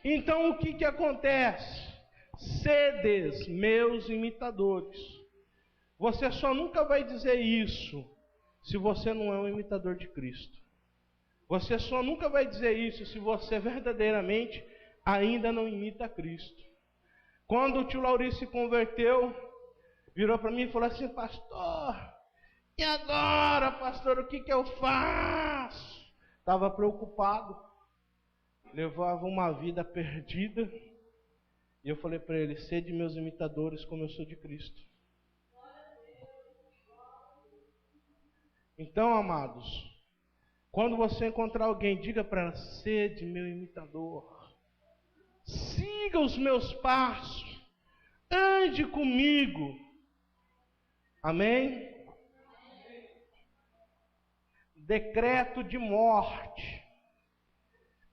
Então o que acontece? Sedes meus imitadores. Você só nunca vai dizer isso se você não é um imitador de Cristo. Você só nunca vai dizer isso se você verdadeiramente ainda não imita Cristo. Quando o tio Laurice se converteu, virou para mim e falou assim, pastor, e agora, pastor, o que eu faço? Estava preocupado, levava uma vida perdida, e eu falei para ele, sede meus imitadores como eu sou de Cristo. Então, amados, quando você encontrar alguém, diga para ela, sede meu imitador. Siga os meus passos. Ande comigo. Amém? Decreto de morte.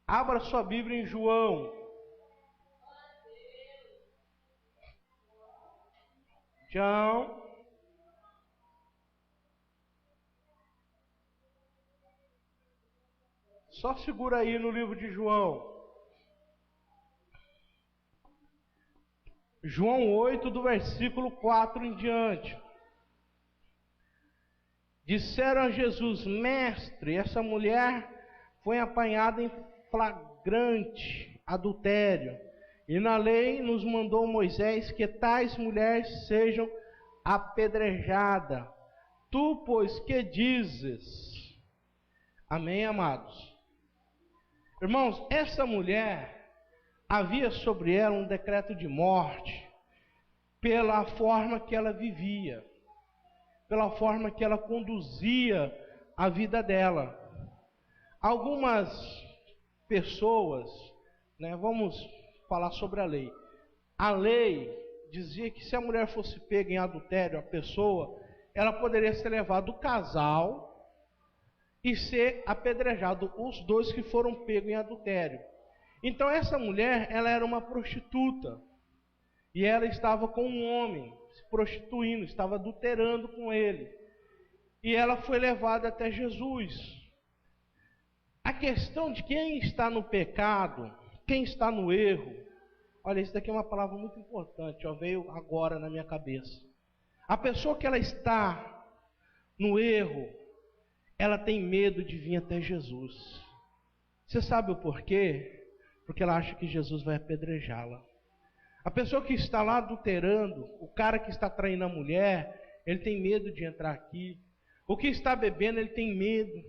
Abra sua Bíblia em João. João. Só segura aí no livro de João. João 8, do versículo 4 em diante. Disseram a Jesus: Mestre, essa mulher foi apanhada em flagrante adultério, e na lei nos mandou Moisés que tais mulheres sejam apedrejadas. Tu, pois, que dizes? Amém, amados? Irmãos, essa mulher, havia sobre ela um decreto de morte, pela forma que ela vivia, pela forma que ela conduzia a vida dela. Algumas pessoas, vamos falar sobre a lei. A lei dizia que se a mulher fosse pega em adultério, a pessoa, ela poderia ser levada do casal e ser apedrejado, os dois que foram pegos em adultério. Então essa mulher, ela era uma prostituta, e ela estava com um homem, se prostituindo, estava adulterando com ele, e ela foi levada até Jesus. A questão de quem está no pecado, quem está no erro, olha, isso daqui é uma palavra muito importante, veio agora na minha cabeça. A pessoa que ela está no erro, ela tem medo de vir até Jesus. Você sabe o porquê? Porque ela acha que Jesus vai apedrejá-la. A pessoa que está lá adulterando, o cara que está traindo a mulher, ele tem medo de entrar aqui. O que está bebendo, ele tem medo.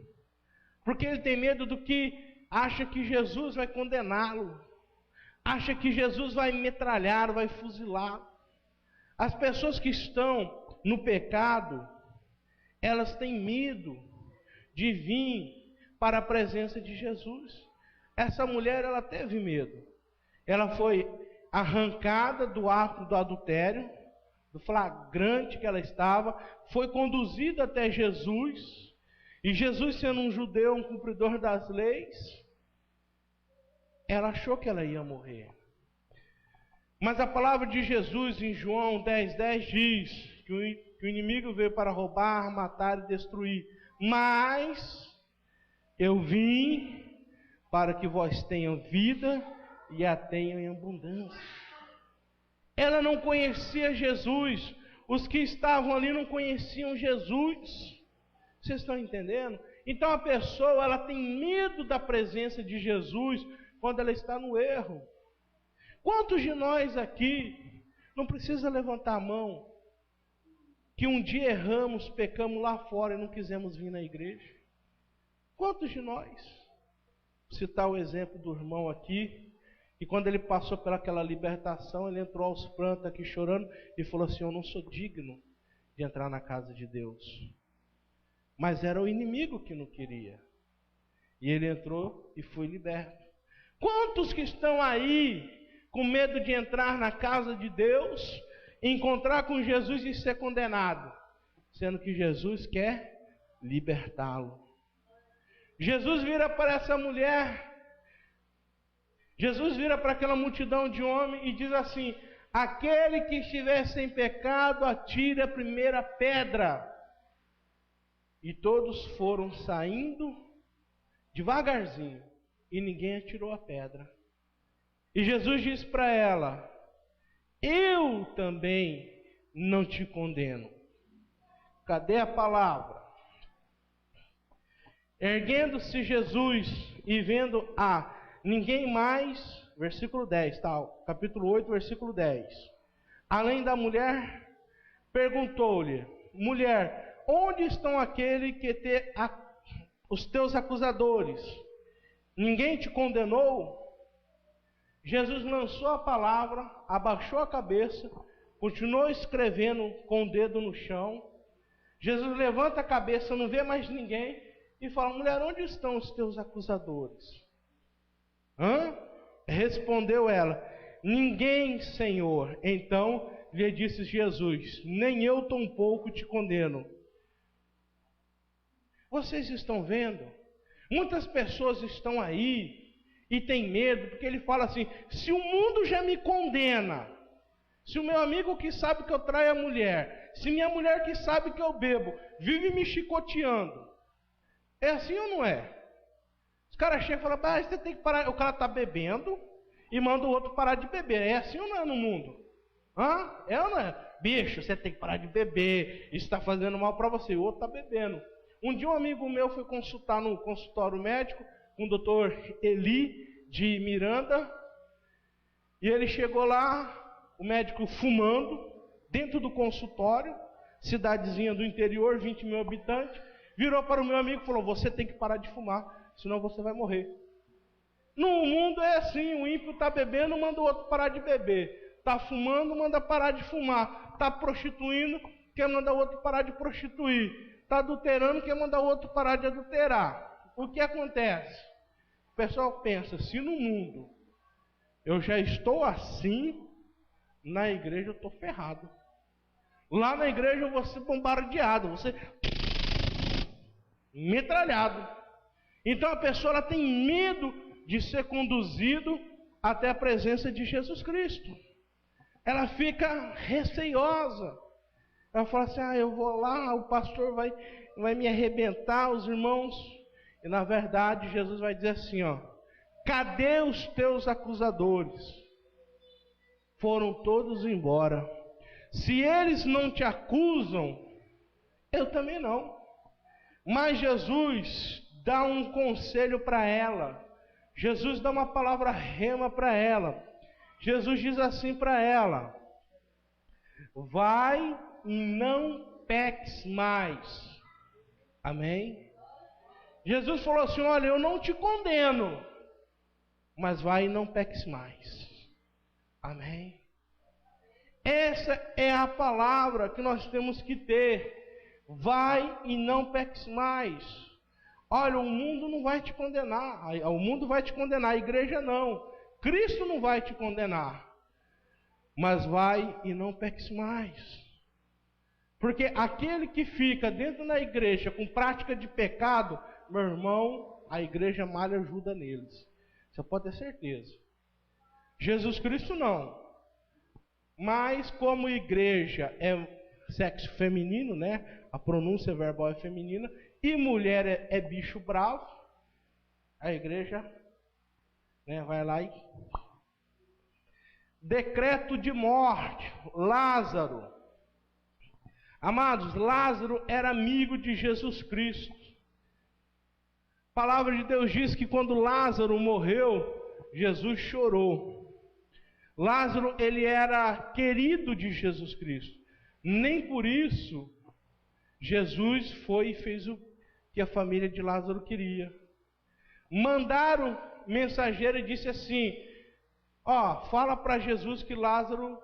Porque ele tem medo do que acha que Jesus vai condená-lo. Acha que Jesus vai metralhar, vai fuzilar. As pessoas que estão no pecado, elas têm medo de vir para a presença de Jesus. Essa mulher, ela teve medo. Ela foi arrancada do ato do adultério, do flagrante que ela estava, foi conduzida até Jesus, e Jesus, sendo um judeu, um cumpridor das leis, ela achou que ela ia morrer. Mas a palavra de Jesus em João 10:10 diz que o inimigo veio para roubar, matar e destruir, mas eu vim para que vós tenham vida e a tenham em abundância. Ela não conhecia Jesus, os que estavam ali não conheciam Jesus. Vocês estão entendendo? Então a pessoa, ela tem medo da presença de Jesus quando ela está no erro. Quantos de nós aqui, não precisa levantar a mão, que um dia erramos, pecamos lá fora e não quisemos vir na igreja? Quantos de nós? Vou citar o exemplo do irmão aqui, e quando ele passou pelaquela libertação, ele entrou aos prantos aqui chorando e falou assim: eu não sou digno de entrar na casa de Deus. Mas era o inimigo que não queria. E ele entrou e foi liberto. Quantos que estão aí com medo de entrar na casa de Deus, encontrar com Jesus e ser condenado, sendo que Jesus quer libertá-lo? Jesus vira para essa mulher, Jesus vira para aquela multidão de homens e diz assim: aquele que estiver sem pecado, atire a primeira pedra. E todos foram saindo devagarzinho, e ninguém atirou a pedra. E Jesus diz para ela: eu também não te condeno. Cadê a palavra? Erguendo-se Jesus e vendo ninguém mais, versículo 10, capítulo 8, versículo 10. Além da mulher, perguntou-lhe: mulher, onde estão aqueles que os teus acusadores? Ninguém te condenou? Jesus lançou a palavra, abaixou a cabeça, continuou escrevendo com o dedo no chão. Jesus levanta a cabeça, não vê mais ninguém, e fala: mulher, onde estão os teus acusadores? Respondeu ela: ninguém, Senhor. Então lhe disse Jesus: nem eu tampouco te condeno. Vocês estão vendo? Muitas pessoas estão aí e tem medo, porque ele fala assim: se o mundo já me condena, se o meu amigo que sabe que eu traio a mulher, se minha mulher que sabe que eu bebo, vive me chicoteando, é assim ou não é? Os caras chegam e falam: você tem que parar. O cara está bebendo e manda o outro parar de beber. É assim ou não é no mundo? É ou não é? Bicho, você tem que parar de beber, isso está fazendo mal para você, o outro está bebendo. Um dia um amigo meu foi consultar no consultório médico com o doutor Eli de Miranda, e ele chegou lá, o médico fumando, dentro do consultório, cidadezinha do interior, 20 mil habitantes, virou para o meu amigo e falou: você tem que parar de fumar, senão você vai morrer. No mundo é assim, o ímpio está bebendo, manda o outro parar de beber. Está fumando, manda parar de fumar. Está prostituindo, quer mandar o outro parar de prostituir. Está adulterando, quer mandar o outro parar de adulterar. O que acontece? O pessoal pensa, se no mundo eu já estou assim, na igreja eu estou ferrado. Lá na igreja eu vou ser bombardeado, vou ser metralhado. Então a pessoa ela tem medo de ser conduzido até a presença de Jesus Cristo. Ela fica receiosa. Ela fala assim, eu vou lá, o pastor vai me arrebentar, os irmãos. E na verdade Jesus vai dizer assim, cadê os teus acusadores? Foram todos embora. Se eles não te acusam, eu também não. Mas Jesus dá um conselho para ela. Jesus dá uma palavra rema para ela. Jesus diz assim para ela: vai e não peques mais. Amém? Jesus falou assim, olha, eu não te condeno, mas vai e não peques mais. Amém? Essa é a palavra que nós temos que ter. Vai e não peques mais. Olha, o mundo não vai te condenar. O mundo vai te condenar, a igreja não. Cristo não vai te condenar. Mas vai e não peques mais. Porque aquele que fica dentro da igreja com prática de pecado, meu irmão, a igreja mal ajuda neles. Você pode ter certeza. Jesus Cristo não. Mas como igreja é sexo feminino, né? A pronúncia verbal é feminina. E mulher é bicho bravo. A igreja, né, vai lá e... Decreto de morte. Lázaro. Amados, Lázaro era amigo de Jesus Cristo. A palavra de Deus diz que quando Lázaro morreu, Jesus chorou. Lázaro, ele era querido de Jesus Cristo. Nem por isso, Jesus foi e fez o que a família de Lázaro queria. Mandaram mensageiro e disse assim, fala para Jesus que Lázaro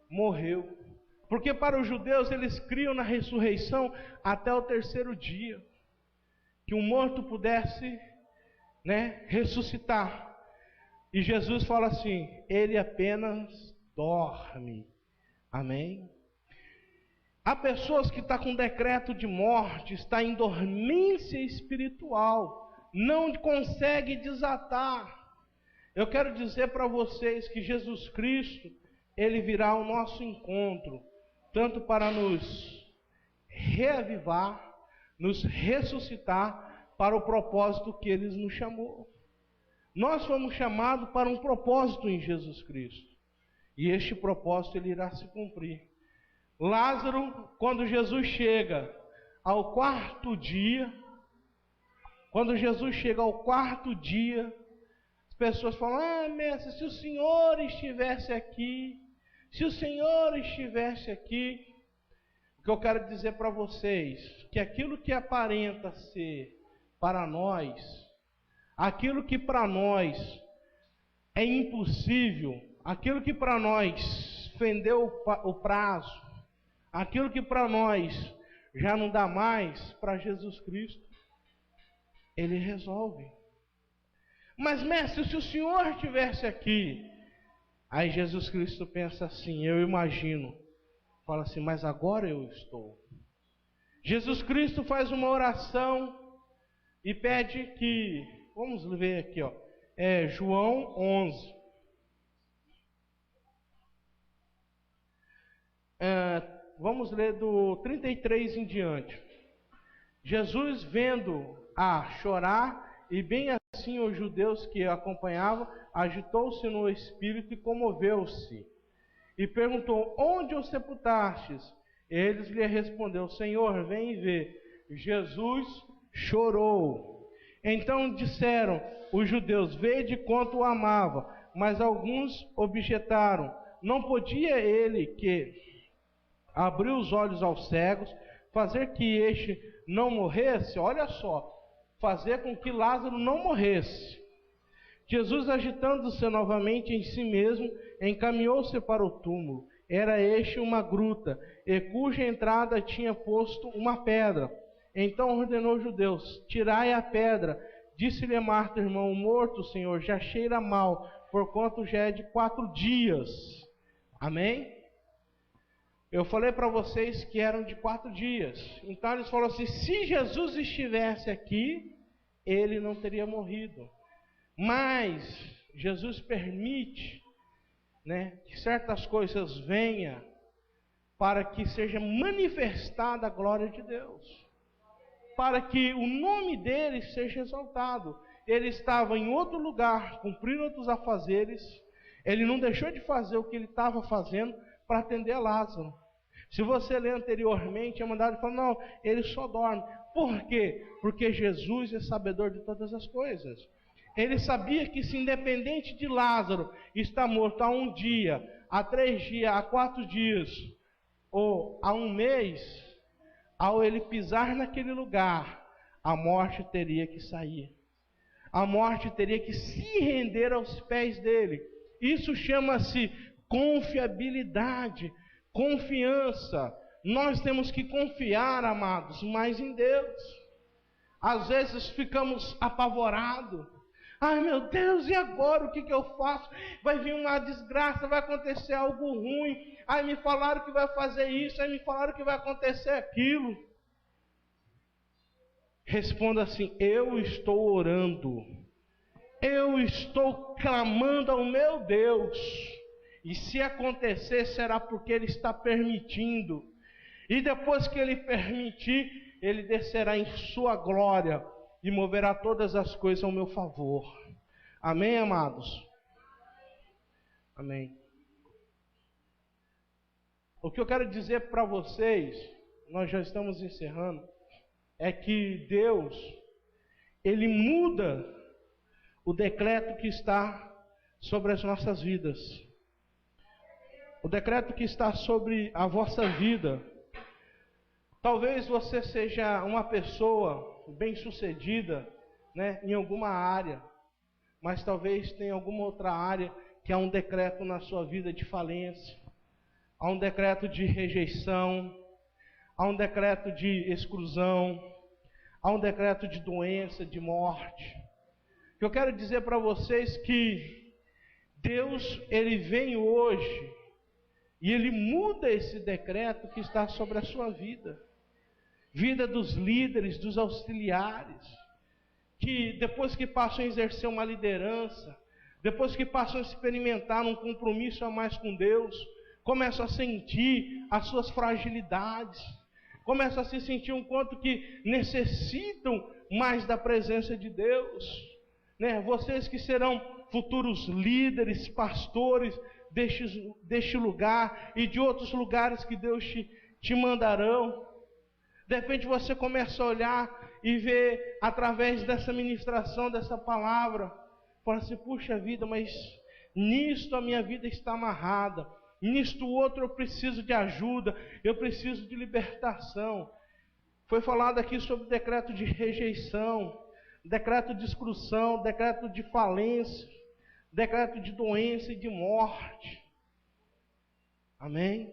morreu. Porque para os judeus, eles criam na ressurreição até o terceiro dia. Que um morto pudesse, ressuscitar. E Jesus fala assim, ele apenas dorme. Amém? Há pessoas que estão com decreto de morte, está em dormência espiritual, não consegue desatar. Eu quero dizer para vocês que Jesus Cristo, ele virá ao nosso encontro, tanto para nos reavivar, nos ressuscitar para o propósito que ele nos chamou. Nós fomos chamados para um propósito em Jesus Cristo. E este propósito ele irá se cumprir. Lázaro, quando Jesus chega ao quarto dia, as pessoas falam, mestre, se o Senhor estivesse aqui, o que eu quero dizer para vocês, que aquilo que aparenta ser para nós, aquilo que para nós é impossível, aquilo que para nós fendeu o prazo, aquilo que para nós já não dá mais, para Jesus Cristo, ele resolve. Mas mestre, se o Senhor estivesse aqui, aí Jesus Cristo pensa assim, eu imagino, fala assim, mas agora eu estou. Jesus Cristo faz uma oração e pede que, vamos ver aqui, João 11. Vamos ler do 33 em diante. Jesus, vendo a chorar, e bem assim os judeus que a acompanhavam, agitou-se no espírito e comoveu-se. e perguntou: onde o sepultastes? Eles lhe respondeu: Senhor, vem e vê. Jesus chorou. Então disseram os judeus: vede quanto o amava. Mas alguns objetaram: não podia ele, que abriu os olhos aos cegos, fazer que este não morresse? Olha só, fazer com que Lázaro não morresse. Jesus, agitando-se novamente em si mesmo, encaminhou-se para o túmulo. Era este uma gruta, e cuja entrada tinha posto uma pedra. Então ordenou aos judeus: tirai a pedra. Disse-lhe Marta, irmão: o morto, Senhor, já cheira mal, porquanto já é de 4 dias. Amém? Eu falei para vocês que eram de 4 dias. Então eles falaram assim: se Jesus estivesse aqui, ele não teria morrido. Mas Jesus permite, que certas coisas venham para que seja manifestada a glória de Deus, para que o nome dele seja exaltado. Ele estava em outro lugar, cumprindo outros afazeres. Ele não deixou de fazer o que ele estava fazendo para atender a Lázaro. Se você ler anteriormente, é mandado falar: não, ele só dorme. Por quê? Porque Jesus é sabedor de todas as coisas. Ele sabia que, se independente de Lázaro estar morto há 1 dia, há 3 dias, há 4 dias, ou há 1 mês, ao ele pisar naquele lugar, a morte teria que sair. A morte teria que se render aos pés dele. Isso chama-se confiabilidade, confiança. Nós temos que confiar, amados, mais em Deus. Às vezes ficamos apavorados. Ai, meu Deus, e agora o que eu faço? Vai vir uma desgraça, vai acontecer algo ruim. Ai, me falaram que vai fazer isso, ai, me falaram que vai acontecer aquilo. Responda assim: eu estou orando, eu estou clamando ao meu Deus, e se acontecer, será porque Ele está permitindo. E depois que Ele permitir, Ele descerá em sua glória e moverá todas as coisas ao meu favor. Amém, amados? Amém. O que eu quero dizer para vocês, nós já estamos encerrando, é que Deus, Ele muda o decreto que está sobre as nossas vidas. O decreto que está sobre a vossa vida. Talvez você seja uma pessoa bem-sucedida, em alguma área, mas talvez tenha alguma outra área que há um decreto na sua vida de falência, há um decreto de rejeição, há um decreto de exclusão, há um decreto de doença, de morte. Eu quero dizer para vocês que Deus, Ele vem hoje e Ele muda esse decreto que está sobre a sua vida. Vida dos líderes, dos auxiliares, que depois que passam a exercer uma liderança, depois que passam a experimentar um compromisso a mais com Deus, começam a sentir as suas fragilidades, começam a se sentir um quanto que necessitam mais da presença de Deus. Vocês que serão futuros líderes, pastores deste lugar e de outros lugares que Deus te mandarão. De repente você começa a olhar e ver através dessa ministração, dessa palavra, fala assim: puxa vida, mas nisto a minha vida está amarrada, nisto outro eu preciso de ajuda, eu preciso de libertação. Foi falado aqui sobre o decreto de rejeição, decreto de exclusão, decreto de falência, decreto de doença e de morte. Amém?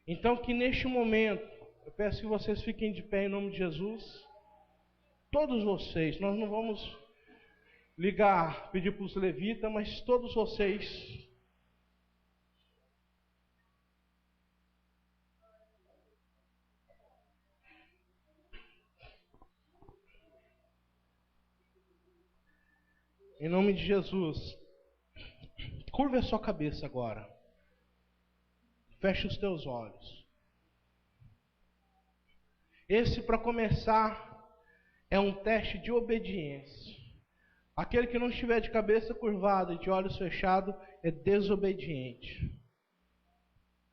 Então que neste momento, eu peço que vocês fiquem de pé em nome de Jesus. Todos vocês, nós não vamos pedir para os levitas, mas todos vocês. Em nome de Jesus, curva a sua cabeça agora. Feche os teus olhos. Esse, para começar, é um teste de obediência. Aquele que não estiver de cabeça curvada e de olhos fechados é desobediente.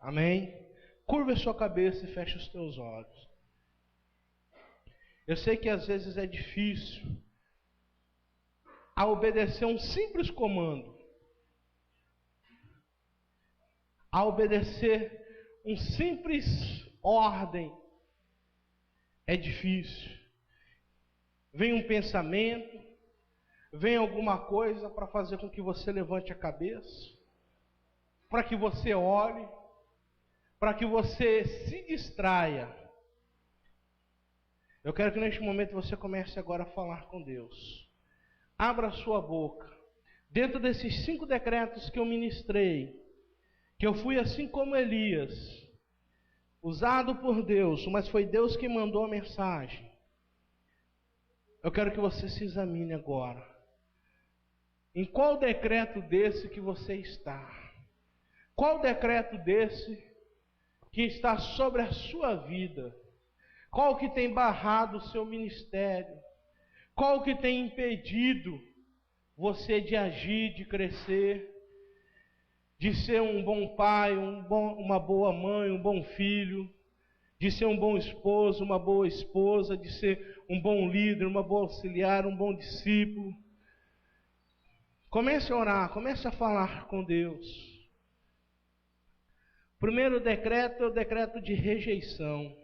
Amém? Curva a sua cabeça e feche os teus olhos. Eu sei que às vezes é difícil a obedecer um simples comando, a obedecer um simples ordem. É difícil. Vem um pensamento, vem alguma coisa para fazer com que você levante a cabeça, para que você olhe, para que você se distraia. Eu quero que neste momento você comece agora a falar com Deus. Abra a sua boca. Dentro desses 5 decretos que eu ministrei, que eu fui assim como Elias, usado por Deus, mas foi Deus que mandou a mensagem. Eu quero que você se examine agora. Em qual decreto desse que você está? Qual decreto desse que está sobre a sua vida? Qual que tem barrado o seu ministério? Qual que tem impedido você de agir, de crescer, de ser um bom pai, uma boa mãe, um bom filho, de ser um bom esposo, uma boa esposa, de ser um bom líder, uma boa auxiliar, um bom discípulo? Comece a orar, comece a falar com Deus. Primeiro decreto é o decreto de rejeição.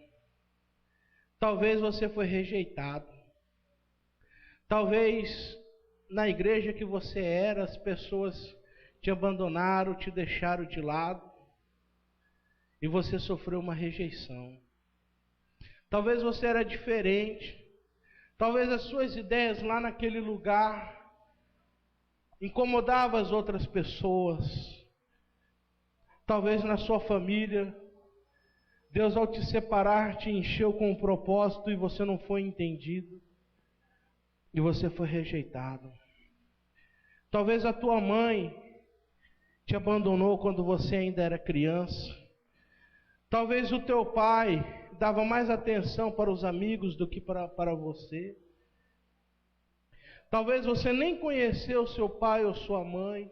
Talvez você foi rejeitado. Talvez na igreja que você era, as pessoas te abandonaram, te deixaram de lado, e você sofreu uma rejeição. Talvez você era diferente. Talvez as suas ideias lá naquele lugar incomodavam as outras pessoas. Talvez na sua família, Deus ao te separar te encheu com um propósito e você não foi entendido. E você foi rejeitado. Talvez a tua mãe te abandonou quando você ainda era criança. Talvez o teu pai dava mais atenção para os amigos do que para você. Talvez você nem conheceu seu pai ou sua mãe.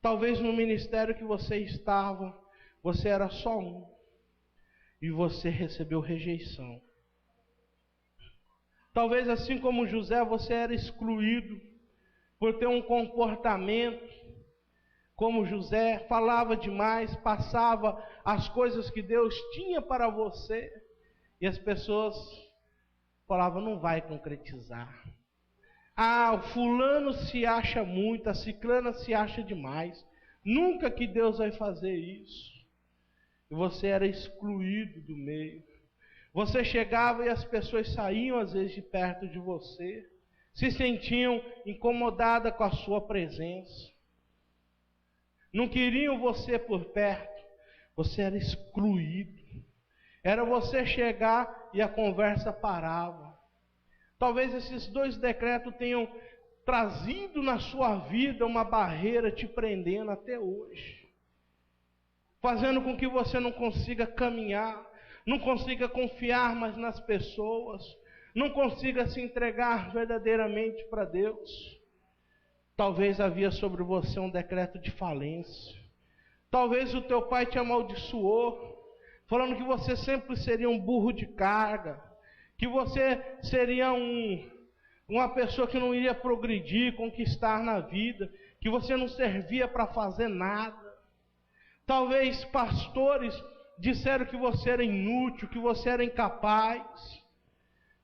Talvez no ministério que você estava, você era só um. E você recebeu rejeição. Talvez assim como José, você era excluído por ter um comportamento como José, falava demais, passava as coisas que Deus tinha para você, e as pessoas falavam, não vai concretizar. Ah, o fulano se acha muito, a ciclana se acha demais, nunca que Deus vai fazer isso. E você era excluído do meio. Você chegava e as pessoas saíam às vezes de perto de você, se sentiam incomodadas com a sua presença. Não queriam você por perto, você era excluído. Era você chegar e a conversa parava. Talvez esses 2 decretos tenham trazido na sua vida uma barreira te prendendo até hoje, fazendo com que você não consiga caminhar, não consiga confiar mais nas pessoas, não consiga se entregar verdadeiramente para Deus. Talvez havia sobre você um decreto de falência. Talvez o teu pai te amaldiçoou, falando que você sempre seria um burro de carga, que você seria uma pessoa que não iria progredir, conquistar na vida, que você não servia para fazer nada. Talvez pastores disseram que você era inútil, que você era incapaz.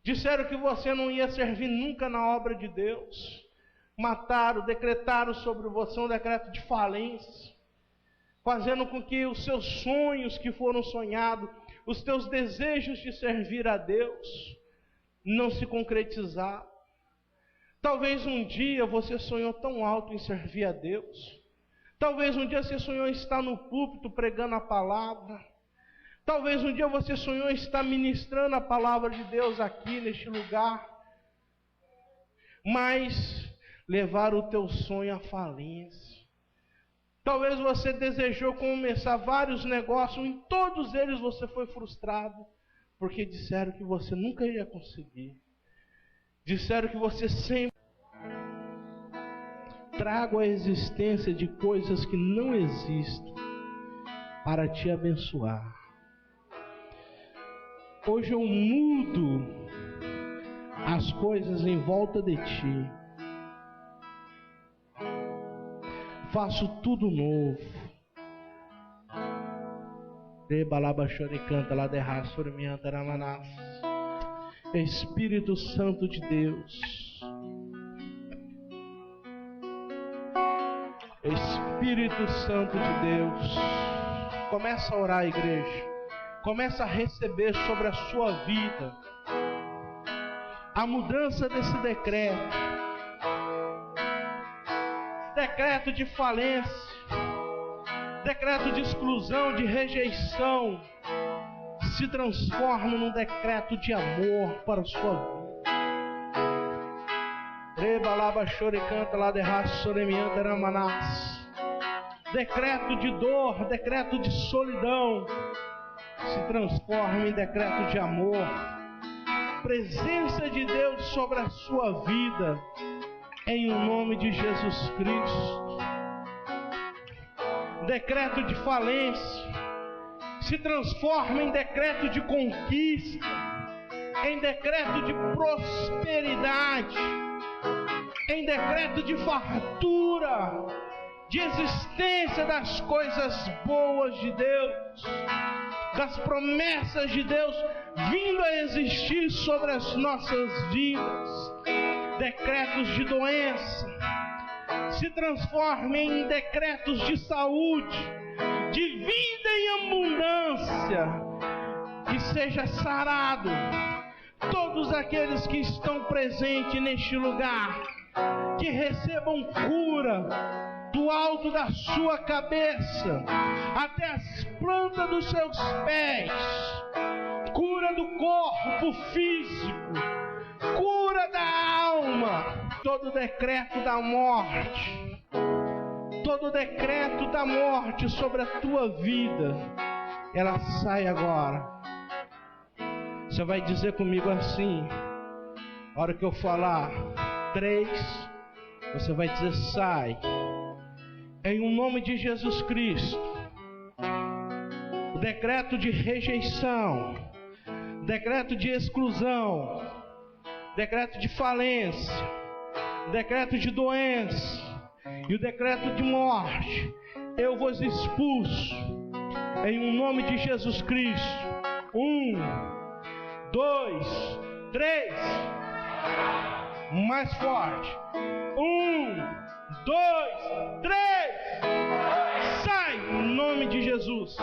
Disseram que você não ia servir nunca na obra de Deus. Mataram, decretaram sobre você um decreto de falência, fazendo com que os seus sonhos que foram sonhados, os teus desejos de servir a Deus, não se concretizaram. Talvez um dia você sonhou tão alto em servir a Deus. Talvez um dia você sonhou em estar no púlpito pregando a palavra. Talvez um dia você sonhou em estar ministrando a palavra de Deus aqui neste lugar. Mas levaram o teu sonho à falência. Talvez você desejou começar vários negócios, em todos eles você foi frustrado, porque disseram que você nunca ia conseguir. Disseram que você sempre... trago a existência de coisas que não existem para te abençoar. Hoje eu mudo as coisas em volta de ti. Faço tudo novo. Espírito Santo de Deus. Espírito Santo de Deus. Começa a orar, igreja. Começa a receber sobre a sua vida a mudança desse decreto. Decreto de falência, decreto de exclusão, de rejeição, se transforma num decreto de amor para a sua vida. Decreto de dor, decreto de solidão, se transforma em decreto de amor. Presença de Deus sobre a sua vida, em o nome de Jesus Cristo. Decreto de falência se transforma em decreto de conquista, em decreto de prosperidade, em decreto de fartura, de existência das coisas boas de Deus, das promessas de Deus vindo a existir sobre as nossas vidas. Decretos de doença se transformem em decretos de saúde, de vida em abundância, que seja sarado todos aqueles que estão presentes neste lugar, que recebam cura do alto da sua cabeça até as plantas dos seus pés, cura do corpo físico, cura da alma. Todo decreto da morte, todo decreto da morte sobre a tua vida, ela sai agora. Você vai dizer comigo assim, a hora que eu falar 3, você vai dizer sai. Em o nome de Jesus Cristo, o decreto de rejeição, decreto de exclusão, decreto de falência, decreto de doença e o decreto de morte, eu vos expulso em o nome de Jesus Cristo. 1, 2, 3, mais forte. 1, 2, 3, sai em nome de Jesus.